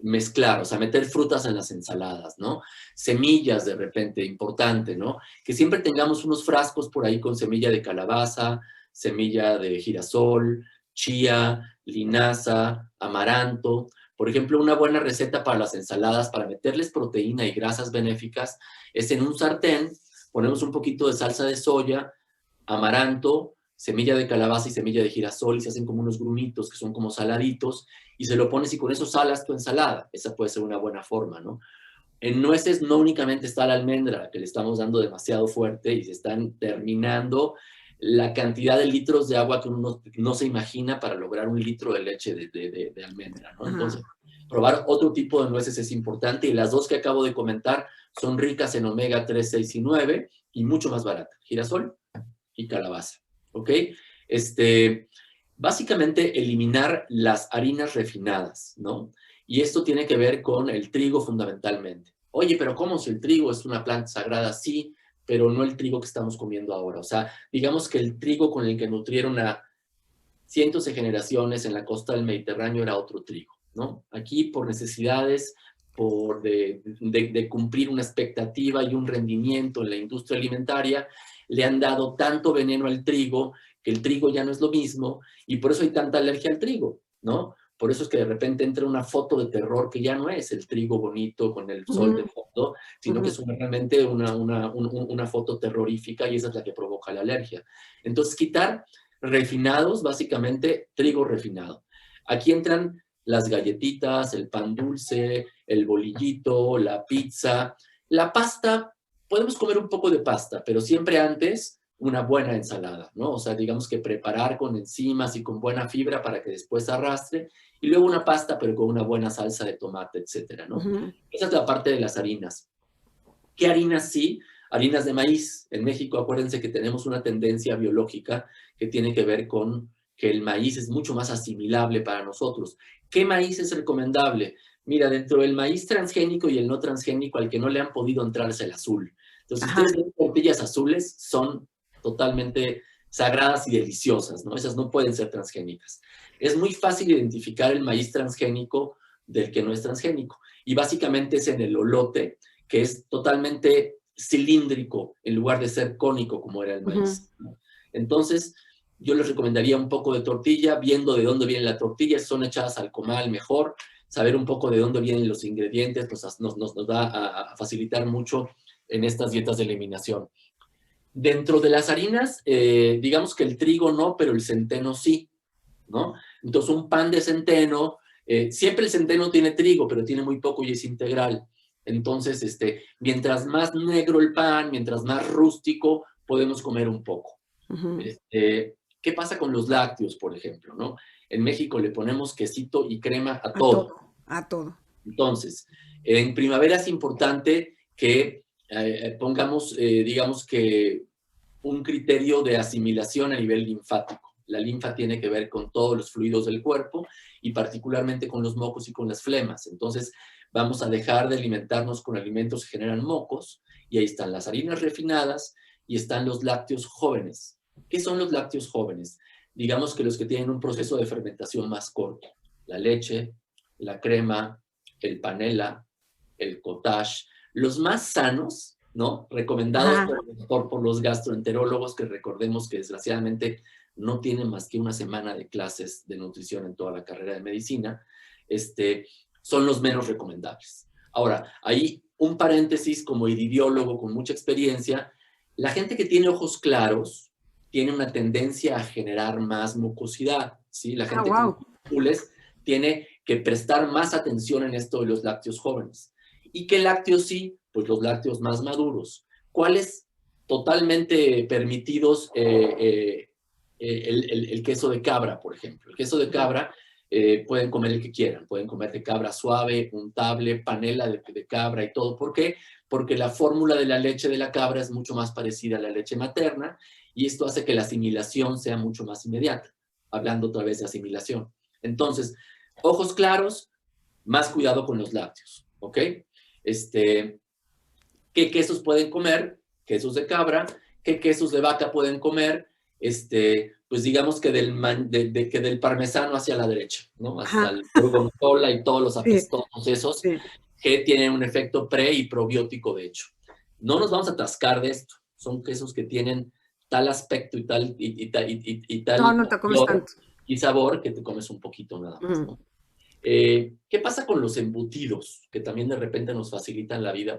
mezclar, o sea, meter frutas en las ensaladas, ¿no? Semillas de repente, importante, ¿no? Que siempre tengamos unos frascos por ahí con semilla de calabaza, semilla de girasol, chía, linaza, amaranto. Por ejemplo, una buena receta para las ensaladas, para meterles proteína y grasas benéficas, es en un sartén, ponemos un poquito de salsa de soya, amaranto, semilla de calabaza y semilla de girasol y se hacen como unos grumitos que son como saladitos y se lo pones y con eso salas tu ensalada. Esa puede ser una buena forma, ¿no? En nueces no únicamente está la almendra, que le estamos dando demasiado fuerte y se están terminando la cantidad de litros de agua que uno no se imagina para lograr un litro de leche de almendra, ¿no? Ajá. Entonces, probar otro tipo de nueces es importante y las dos que acabo de comentar son ricas en omega 3, 6 y 9 y mucho más baratas. Girasol y calabaza, ¿ok? Este, básicamente eliminar las harinas refinadas, ¿no? Y esto tiene que ver con el trigo fundamentalmente. Oye, pero ¿cómo si el trigo es una planta sagrada? Sí, pero no el trigo que estamos comiendo ahora. O sea, digamos que el trigo con el que nutrieron a cientos de generaciones en la costa del Mediterráneo era otro trigo, ¿no? Aquí por necesidades, de cumplir una expectativa y un rendimiento en la industria alimentaria, le han dado tanto veneno al trigo que el trigo ya no es lo mismo y por eso hay tanta alergia al trigo, ¿no? Por eso es que de repente entra una foto de terror que ya no es el trigo bonito con el sol de Ujú, fondo, sino que ujú. es realmente una foto terrorífica y esa es la que provoca la alergia. Entonces, quitar refinados, básicamente trigo refinado. Aquí entran las galletitas, el pan dulce, el bolillito, la pizza, la pasta. Podemos comer un poco de pasta, pero siempre antes una buena ensalada, ¿no? O sea, digamos que preparar con enzimas y con buena fibra para que después arrastre, y luego una pasta, pero con una buena salsa de tomate, etcétera, ¿no? Esa es la parte de las harinas. ¿Qué harinas sí? Harinas de maíz. En México, acuérdense que tenemos una tendencia biológica que tiene que ver con que el maíz es mucho más asimilable para nosotros. ¿Qué maíz es recomendable? Mira, dentro del maíz transgénico y el no transgénico, al que no le han podido entrar es el azul. Entonces, si ustedes ven tortillas azules, son totalmente sagradas y deliciosas, ¿no? Esas no pueden ser transgénicas. Es muy fácil identificar el maíz transgénico del que no es transgénico. Y básicamente es en el olote, que es totalmente cilíndrico en lugar de ser cónico como era el maíz. Entonces, yo les recomendaría un poco de tortilla, viendo de dónde viene la tortilla, si son echadas al comal mejor, saber un poco de dónde vienen los ingredientes, pues nos va a facilitar mucho en estas dietas de eliminación. Dentro de las harinas, digamos que el trigo no, pero el centeno sí, ¿no? Entonces, un pan de centeno, siempre el centeno tiene trigo, pero tiene muy poco y es integral. Entonces, mientras más negro el pan, mientras más rústico, podemos comer un poco. ¿Qué pasa con los lácteos, por ejemplo, ¿no? En México le ponemos quesito y crema a todo. A todo. Entonces, en primavera es importante que pongamos, digamos que, un criterio de asimilación a nivel linfático. La linfa tiene que ver con todos los fluidos del cuerpo y particularmente con los mocos y con las flemas. Entonces, vamos a dejar de alimentarnos con alimentos que generan mocos, y ahí están las harinas refinadas y están los lácteos jóvenes. ¿Qué son los lácteos jóvenes? Digamos que los que tienen un proceso de fermentación más corto. La leche, la crema, el panela, el cottage. Los más sanos, ¿no? Recomendados por los gastroenterólogos, que recordemos que desgraciadamente no tienen más que una semana de clases de nutrición en toda la carrera de medicina, son los menos recomendables. Ahora, ahí un paréntesis como iridiólogo con mucha experiencia: la gente que tiene ojos claros tiene una tendencia a generar más mucosidad, ¿sí? La gente con ojos azules tiene que prestar más atención en esto de los lácteos jóvenes. ¿Y qué lácteos sí? Pues los lácteos más maduros. ¿Cuáles totalmente permitidos? El queso de cabra, por ejemplo. El queso de cabra, pueden comer el que quieran. Pueden comer de cabra suave, untable, panela de cabra y todo. ¿Por qué? Porque la fórmula de la leche de la cabra es mucho más parecida a la leche materna, y esto hace que la asimilación sea mucho más inmediata, hablando otra vez de asimilación. Entonces, ojos claros, más cuidado con los lácteos, ¿ok? ¿Qué quesos pueden comer? Quesos de cabra. ¿Qué quesos de vaca pueden comer? Pues digamos que del parmesano hacia la derecha, ¿no? Hasta el gorgonzola y todos los apestosos esos, que tienen un efecto pre y probiótico, de hecho. No nos vamos a atascar de esto. Son quesos que tienen tal aspecto y tal No te comes tanto. Y sabor, que te comes un poquito nada más, ¿no? ¿Qué pasa con los embutidos? Que también de repente nos facilitan la vida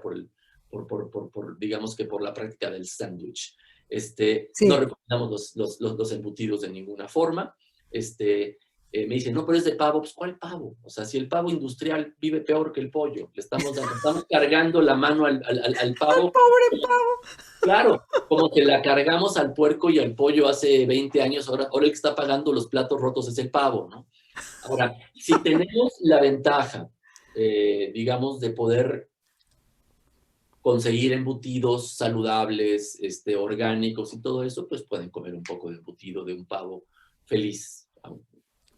digamos que por la práctica del sándwich. No recomendamos los embutidos de ninguna forma. Me dicen, no, pero es de pavo. Pues, ¿cuál pavo? O sea, si el pavo industrial vive peor que el pollo, le estamos cargando la mano al pavo. ¡Pobre pavo! Claro, como que la cargamos al puerco y al pollo hace 20 años, ahora el que está pagando los platos rotos es el pavo, ¿no? Ahora, si tenemos la ventaja, digamos, de poder conseguir embutidos saludables, orgánicos y todo eso, pues pueden comer un poco de embutido de un pavo feliz.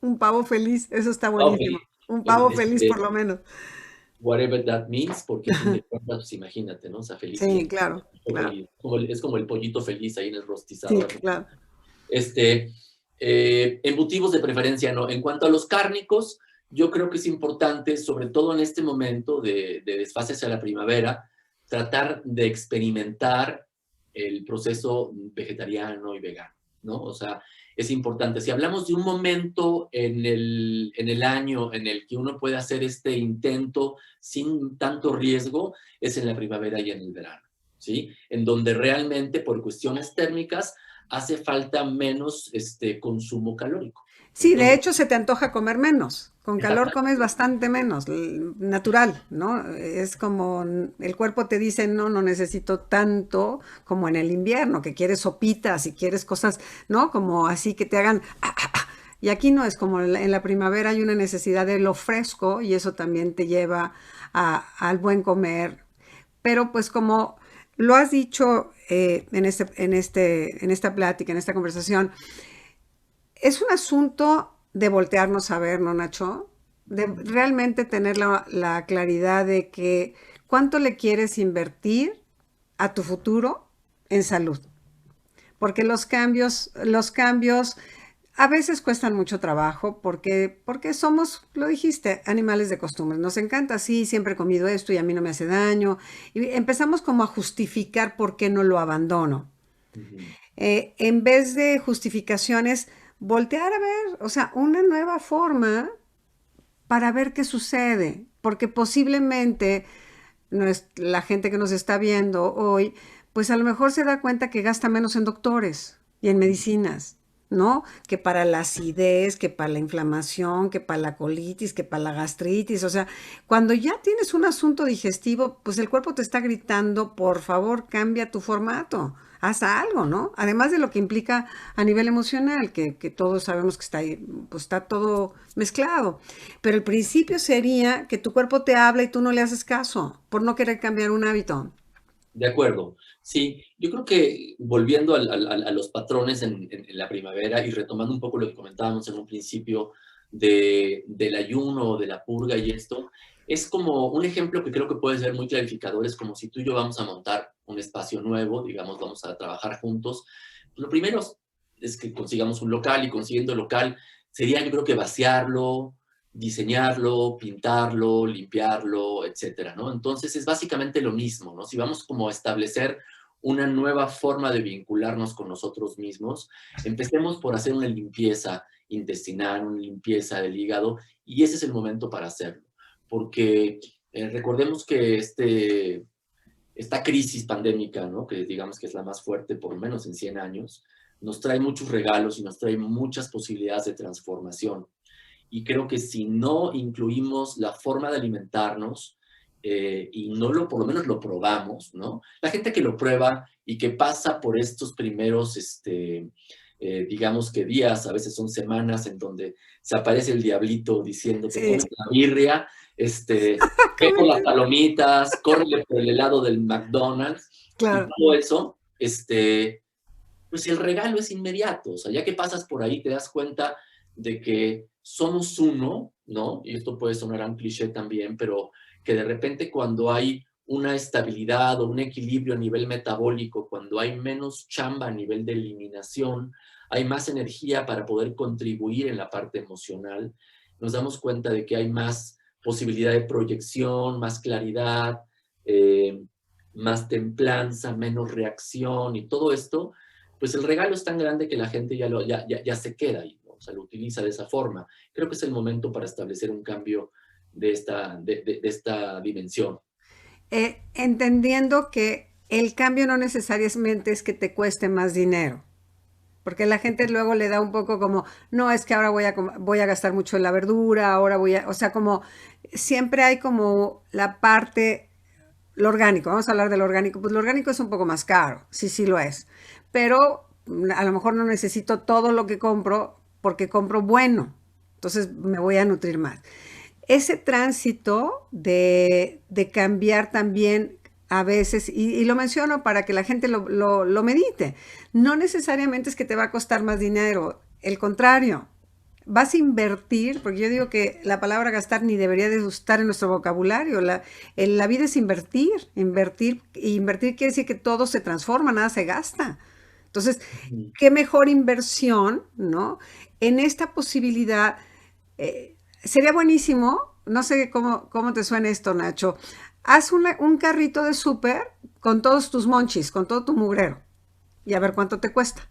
Un pavo feliz, eso está buenísimo. Un pavo feliz, por lo menos. Whatever that means, porque pues imagínate, ¿no? O sea, feliz. Sí, claro. Es como el pollito feliz ahí en el rostizador. Sí, claro. Embutidos de preferencia no. En cuanto a los cárnicos, yo creo que es importante, sobre todo en este momento de desfase hacia la primavera, tratar de experimentar el proceso vegetariano y vegano, ¿no? O sea, es importante. Si hablamos de un momento en el año en el que uno puede hacer este intento sin tanto riesgo, es en la primavera y en el verano, ¿sí? En donde realmente, por cuestiones térmicas, hace falta menos consumo calórico. Sí, de Entonces, hecho se te antoja comer menos. Con calor exactamente. comes bastante menos, natural, ¿no? Es como el cuerpo te dice, no, no necesito tanto como en el invierno, que quieres sopitas y quieres cosas, ¿no? Como así que te hagan... Y aquí no es como en la primavera hay una necesidad de lo fresco y eso también te lleva al buen comer. Pero pues como lo has dicho en esta plática, en esta conversación, es un asunto de voltearnos a ver, ¿no, Nacho? De realmente tener la claridad de que cuánto le quieres invertir a tu futuro en salud. Porque los cambios a veces cuestan mucho trabajo porque somos, lo dijiste, animales de costumbre. Nos encanta, sí, siempre he comido esto y a mí no me hace daño. Y empezamos como a justificar por qué no lo abandono. Ujú. En vez de justificaciones, voltear a ver, o sea, una nueva forma para ver qué sucede, porque posiblemente la gente que nos está viendo hoy, pues a lo mejor se da cuenta que gasta menos en doctores y en medicinas, ¿no? Que para la acidez, que para la inflamación, que para la colitis, que para la gastritis. O sea, cuando ya tienes un asunto digestivo, pues el cuerpo te está gritando, por favor, cambia tu formato, haz algo, ¿no? Además de lo que implica a nivel emocional, que todos sabemos que está ahí, pues está todo mezclado. Pero el principio sería que tu cuerpo te habla y tú no le haces caso por no querer cambiar un hábito. De acuerdo. Sí, yo creo que volviendo a los patrones en la primavera y retomando un poco lo que comentábamos en un principio del ayuno, de la purga y esto, es como un ejemplo que creo que puede ser muy clarificador. Es como si tú y yo vamos a montar un espacio nuevo, digamos, vamos a trabajar juntos. Lo primero es que consigamos un local, y consiguiendo el local sería, yo creo, que vaciarlo, diseñarlo, pintarlo, limpiarlo, etcétera, ¿no? Entonces es básicamente lo mismo, ¿no? Si vamos como a establecer una nueva forma de vincularnos con nosotros mismos, empecemos por hacer una limpieza intestinal, una limpieza del hígado, y ese es el momento para hacerlo, porque recordemos que esta crisis pandémica, ¿no? Que digamos que es la más fuerte por lo menos en 100 años, nos trae muchos regalos y nos trae muchas posibilidades de transformación. Y creo que si no incluimos la forma de alimentarnos y no por lo menos lo probamos, ¿no? La gente que lo prueba y que pasa por estos primeros, digamos que días, a veces son semanas, en donde se aparece el diablito diciéndote, Sí, come la birria, ve por las palomitas, córrele por el helado del McDonald's y claro. todo eso, pues el regalo es inmediato. O sea, ya que pasas por ahí te das cuenta de que somos uno, ¿no? Y esto puede sonar a un cliché también, pero que de repente cuando hay una estabilidad o un equilibrio a nivel metabólico, cuando hay menos chamba a nivel de eliminación, hay más energía para poder contribuir en la parte emocional, nos damos cuenta de que hay más posibilidad de proyección, más claridad, eh, más templanza, menos reacción y todo esto, pues el regalo es tan grande que la gente ya se queda ahí, ¿no? O sea, lo utiliza de esa forma. Creo que es el momento para establecer un cambio de esta dimensión. Entendiendo que el cambio no necesariamente es que te cueste más dinero. Porque la gente luego le da un poco como, no, es que ahora voy a gastar mucho en la verdura, ahora o sea, como siempre hay como la parte, lo orgánico, vamos a hablar del orgánico, pues lo orgánico es un poco más caro, sí, sí lo es, pero a lo mejor no necesito todo lo que compro porque compro bueno, entonces me voy a nutrir más. Ese tránsito de cambiar también a veces, y lo menciono para que la gente lo medite, no necesariamente es que te va a costar más dinero, el contrario, vas a invertir, porque yo digo que la palabra gastar ni debería de estar en nuestro vocabulario, la vida es invertir, y invertir quiere decir que todo se transforma, nada se gasta. Entonces, Ujú. qué mejor inversión, ¿no? En esta posibilidad, sería buenísimo, no sé cómo te suena esto, Nacho. Haz un carrito de súper con todos tus monchis, con todo tu mugrero, y a ver cuánto te cuesta.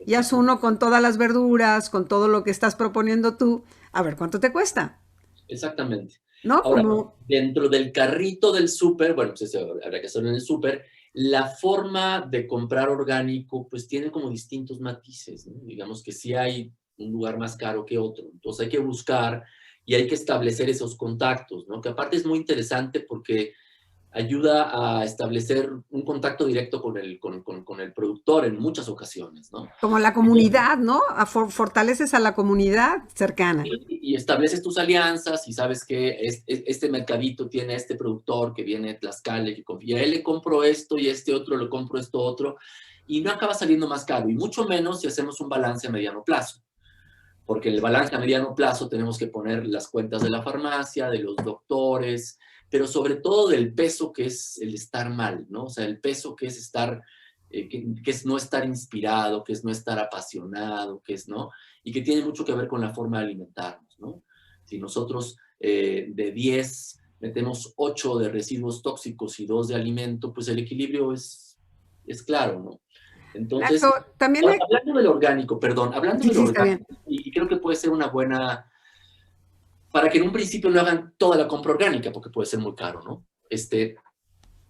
Y haz Exactamente. uno con todas las verduras, con todo lo que estás proponiendo tú, a ver cuánto te cuesta, Exactamente. ¿no? Ahora, Como, dentro del carrito del súper, bueno, pues eso habrá que hacerlo en el súper, La forma de comprar orgánico, pues tiene como distintos matices, ¿no? Digamos que sí hay un lugar más caro que otro. Entonces hay que buscar y hay que establecer esos contactos, ¿no? Que aparte es muy interesante porque ayuda a establecer un contacto directo con el productor en muchas ocasiones, ¿no? Como la comunidad, ¿no? Fortaleces a la comunidad cercana. Y estableces tus alianzas y sabes que este mercadito tiene a este productor que viene de Tlaxcala y a él le compro esto y a este otro le compro esto otro y no acaba saliendo más caro y mucho menos si hacemos un balance a mediano plazo. Porque en el balance a mediano plazo tenemos que poner las cuentas de la farmacia, de los doctores, pero sobre todo del peso que es el estar mal, ¿no? O sea, el peso que es estar, que es no estar inspirado, que es no estar apasionado, que es, ¿no? Y que tiene mucho que ver con la forma de alimentarnos, ¿no? Si nosotros de 10 metemos 8 de residuos tóxicos y 2 de alimento, pues el equilibrio es claro, ¿no? Nacho, Entonces, también me... hablando del orgánico, perdón, hablando Sí, del sí, está bien. orgánico, y creo que puede ser una buena, para que en un principio no hagan toda la compra orgánica, porque puede ser muy caro, ¿no?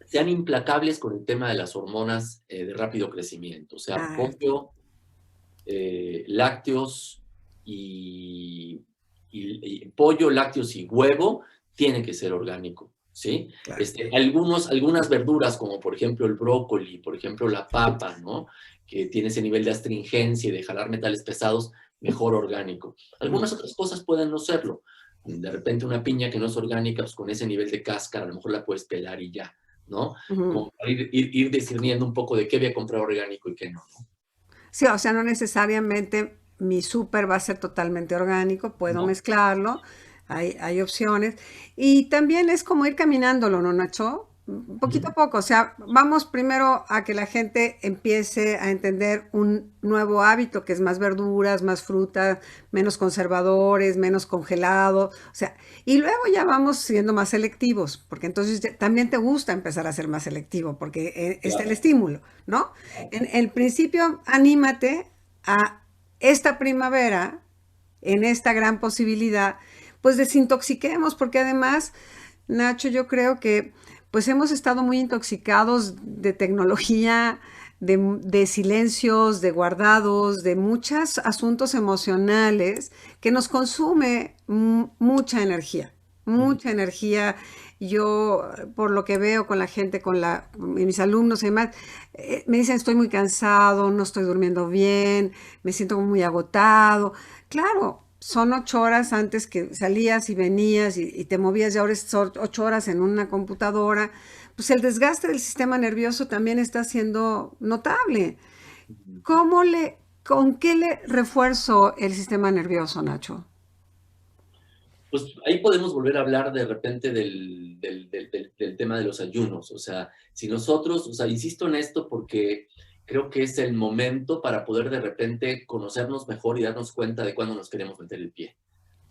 Sean implacables con el tema de las hormonas de rápido crecimiento, o sea, Ah, pollo, lácteos y pollo, lácteos y huevo tiene que ser orgánico, ¿sí? claro. Algunas verduras, como por ejemplo el brócoli, por ejemplo la papa, ¿no? Que tiene ese nivel de astringencia y de jalar metales pesados, mejor orgánico. Algunas otras cosas pueden no serlo. De repente una piña que no es orgánica, pues con ese nivel de cáscara, a lo mejor la puedes pelar y ya, ¿no? Como para ir discerniendo un poco de qué voy a comprar orgánico y qué no, ¿no? Sí, o sea, no necesariamente mi súper va a ser totalmente orgánico, puedo No. mezclarlo, hay opciones. Y también es como ir caminándolo, ¿no, Nacho? Poquito a poco, o sea, vamos primero a que la gente empiece a entender un nuevo hábito que es más verduras, más frutas, menos conservadores, menos congelado, o sea, y luego ya vamos siendo más selectivos, porque entonces también te gusta empezar a ser más selectivo, porque está el Claro. estímulo, ¿no? En el principio, anímate a esta primavera, en esta gran posibilidad, pues desintoxiquemos, porque además, Nacho, yo creo que pues hemos estado muy intoxicados de tecnología, de silencios, de guardados, de muchos asuntos emocionales que nos consume mucha energía, mucha energía. Yo, por lo que veo con la gente, mis alumnos y demás, me dicen estoy muy cansado, no estoy durmiendo bien, me siento muy agotado. Claro, son 8 horas antes que salías y venías y te movías y ahora es 8 horas en una computadora. Pues el desgaste del sistema nervioso también está siendo notable. ¿Con qué le refuerzo el sistema nervioso, Nacho? Pues ahí podemos volver a hablar de repente del tema de los ayunos. O sea, si nosotros, o sea, insisto en esto porque creo que es el momento para poder de repente conocernos mejor y darnos cuenta de cuándo nos queremos meter el pie.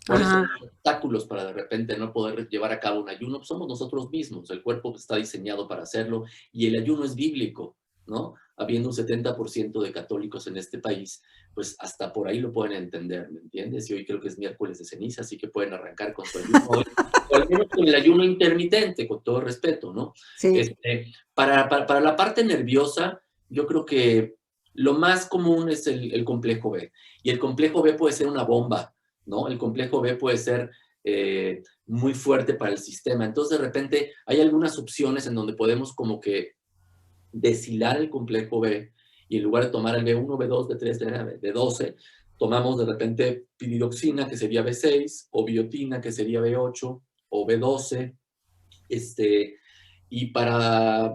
¿Cuáles son Ajá. los obstáculos para de repente no poder llevar a cabo un ayuno? Pues somos nosotros mismos, el cuerpo está diseñado para hacerlo y el ayuno es bíblico, ¿no? Habiendo un 70% de católicos en este país, pues hasta por ahí lo pueden entender, ¿me entiendes? Y hoy creo que es miércoles de ceniza, así que pueden arrancar con su ayuno hoy, o al menos con el ayuno intermitente, con todo respeto, ¿no? Sí. Para la parte nerviosa, yo creo que lo más común es el complejo B, y el complejo B puede ser una bomba, ¿no? El complejo B puede ser muy fuerte para el sistema. Entonces, de repente, hay algunas opciones en donde podemos como que deshilar el complejo B y en lugar de tomar el B1, B2, B3, B12, tomamos de repente piridoxina, que sería B6, o biotina, que sería B8, o B12, y para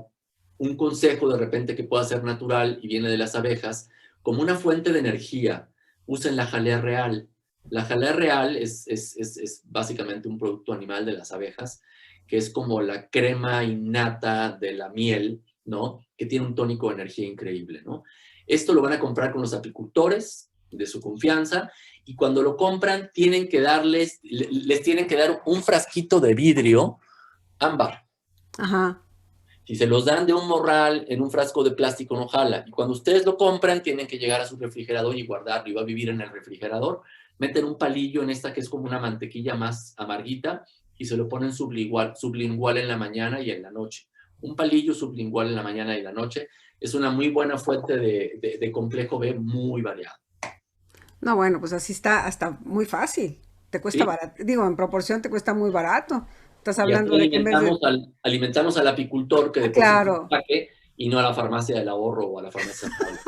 un consejo de repente que pueda ser natural y viene de las abejas, como una fuente de energía, usen la jalea real. La jalea real es básicamente un producto animal de las abejas, que es como la crema innata de la miel, ¿no? Que tiene un tónico de energía increíble, ¿no? Esto lo van a comprar con los apicultores de su confianza y cuando lo compran tienen que les tienen que dar un frasquito de vidrio ámbar. Ajá. Si se los dan de un morral en un frasco de plástico, no jala. Y cuando ustedes lo compran, tienen que llegar a su refrigerador y guardarlo. Y va a vivir en el refrigerador. Meten un palillo en esta que es como una mantequilla más amarguita y se lo ponen sublingual en la mañana y en la noche. Un palillo sublingual en la mañana y en la noche es una muy buena fuente de complejo B muy variado. No, bueno, pues así está hasta muy fácil. Te cuesta ¿Sí? barato, digo, en proporción te cuesta muy barato. Estás Y así hablando de que en vez de... alimentamos al apicultor que Ah, deposita un claro. paque y no a la farmacia del ahorro o a la farmacia del ahorro.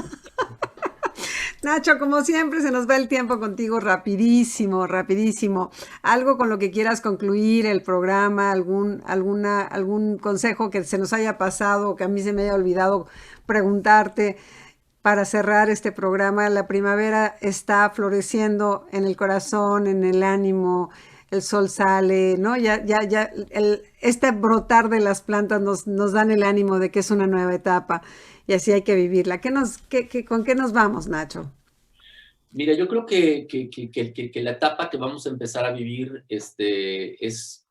Nacho, como siempre, se nos va el tiempo contigo rapidísimo, rapidísimo. Algo con lo que quieras concluir el programa, algún consejo que se nos haya pasado o que a mí se me haya olvidado preguntarte para cerrar este programa. La primavera está floreciendo en el corazón, en el ánimo, el sol sale, ¿no? Este brotar de las plantas nos dan el ánimo de que es una nueva etapa y así hay que vivirla. ¿Con qué nos vamos, Nacho? Mira, yo creo que la etapa que vamos a empezar a vivir es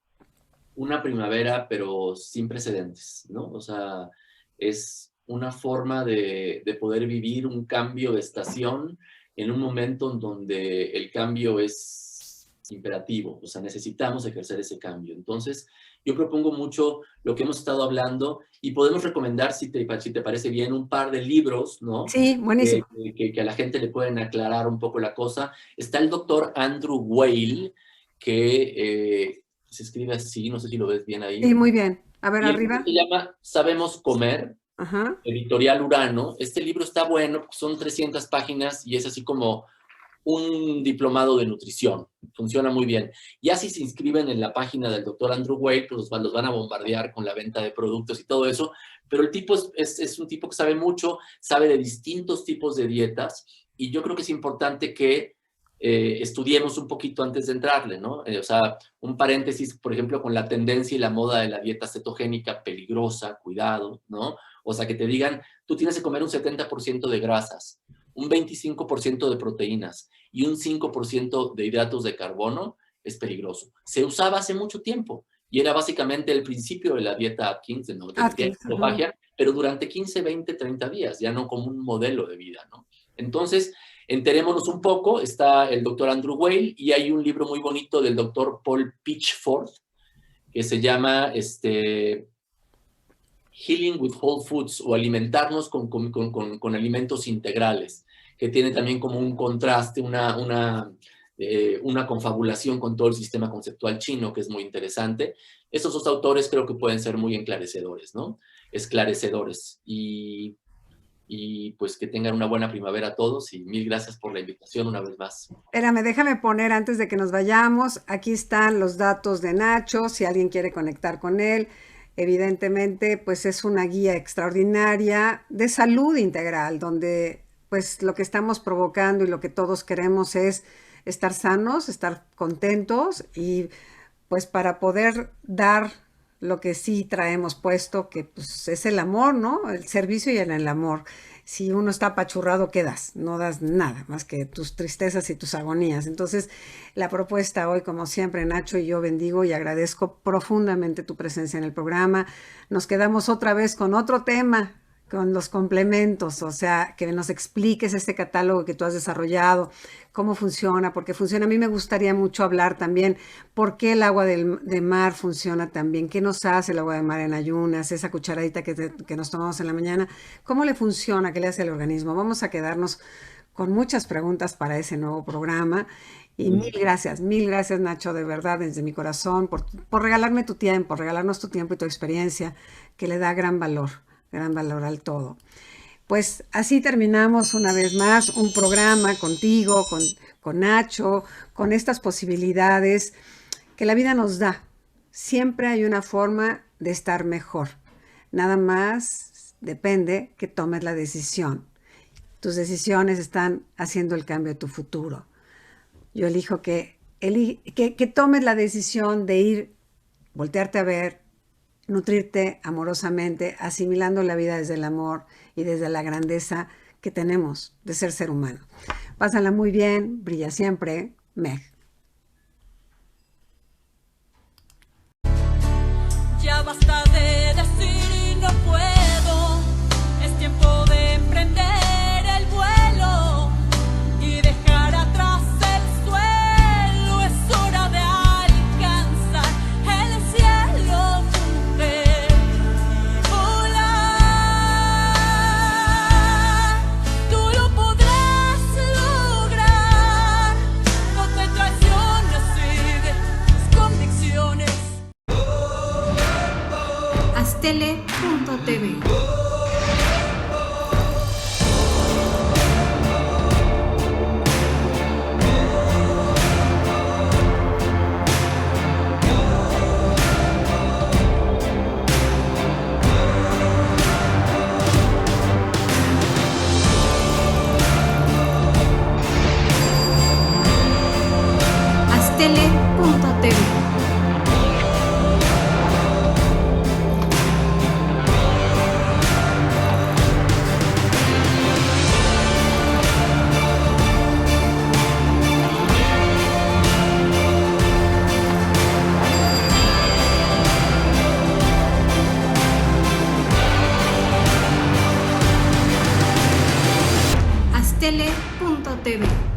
una primavera, pero sin precedentes, ¿no? O sea, es una forma de poder vivir un cambio de estación en un momento en donde el cambio es imperativo, o sea, necesitamos ejercer ese cambio. Entonces, yo propongo mucho lo que hemos estado hablando y podemos recomendar, si te parece bien, un par de libros, ¿no? Sí, buenísimo. Que a la gente le pueden aclarar un poco la cosa. Está el doctor Andrew Weil, que se escribe así, no sé si lo ves bien Sí, ahí. muy bien. A ver, Y el libro arriba. se llama Sabemos Comer, Ajá. editorial Urano. Este libro está bueno, son 300 páginas y es así como un diplomado de nutrición. Funciona muy bien. Ya si se inscriben en la página del doctor Andrew Weil, pues los van a bombardear con la venta de productos y todo eso, pero el tipo es un tipo que sabe mucho, sabe de distintos tipos de dietas, y yo creo que es importante que estudiemos un poquito antes de entrarle, ¿no? O sea, un paréntesis, por ejemplo, con la tendencia y la moda de la dieta cetogénica peligrosa, cuidado, ¿no? O sea, que te digan, tú tienes que comer un 70% de grasas, un 25% de proteínas y un 5% de hidratos de carbono, es peligroso. Se usaba hace mucho tiempo y era básicamente el principio de la dieta Atkins, de Atkins, autofagia, pero durante 15, 20, 30 días, ya no como un modelo de vida, ¿no? Entonces, enterémonos un poco. Está el doctor Andrew Weil y hay un libro muy bonito del doctor Paul Pitchford que se llama Healing with Whole Foods, o alimentarnos con alimentos integrales, que tiene también como un contraste, una confabulación con todo el sistema conceptual chino, que es muy interesante. Estos dos autores creo que pueden ser muy esclarecedores, ¿no? Esclarecedores. Y pues que tengan una buena primavera a todos y mil gracias por la invitación una vez más. Espérame, déjame poner antes de que nos vayamos, aquí están los datos de Nacho, si alguien quiere conectar con él. Evidentemente, pues es una guía extraordinaria de salud integral, donde pues lo que estamos provocando y lo que todos queremos es estar sanos, estar contentos y pues para poder dar lo que sí traemos puesto, que pues es el amor, ¿no? El servicio y el amor. Si uno está apachurrado, ¿qué das? No das nada más que tus tristezas y tus agonías. Entonces, la propuesta hoy, como siempre, Nacho y yo bendigo y agradezco profundamente tu presencia en el programa. Nos quedamos otra vez con otro tema, con los complementos, o sea, que nos expliques este catálogo que tú has desarrollado, cómo funciona, por qué funciona. A mí me gustaría mucho hablar también por qué el agua de mar funciona tan bien, qué nos hace el agua de mar en ayunas, esa cucharadita que nos tomamos en la mañana, cómo le funciona, qué le hace al organismo. Vamos a quedarnos con muchas preguntas para ese nuevo programa. Y mil gracias Nacho, de verdad, desde mi corazón, por regalarme tu tiempo, regalarnos tu tiempo y tu experiencia, que le da gran valor al todo. Pues así terminamos una vez más un programa contigo, con Nacho, con estas posibilidades que la vida nos da. Siempre hay una forma de estar mejor. Nada más depende que tomes la decisión. Tus decisiones están haciendo el cambio de tu futuro. Yo elijo que tomes la decisión de ir, voltearte a ver, nutrirte amorosamente, asimilando la vida desde el amor y desde la grandeza que tenemos de ser humano. Pásala muy bien, brilla siempre, Meg. Ya basta de decir no puedo, es tiempo de emprender el vuelo y dejar atrás el suelo, es hora de alcanzar el cielo, mujer. Astele.tv. Astele.tv. Astele.tv.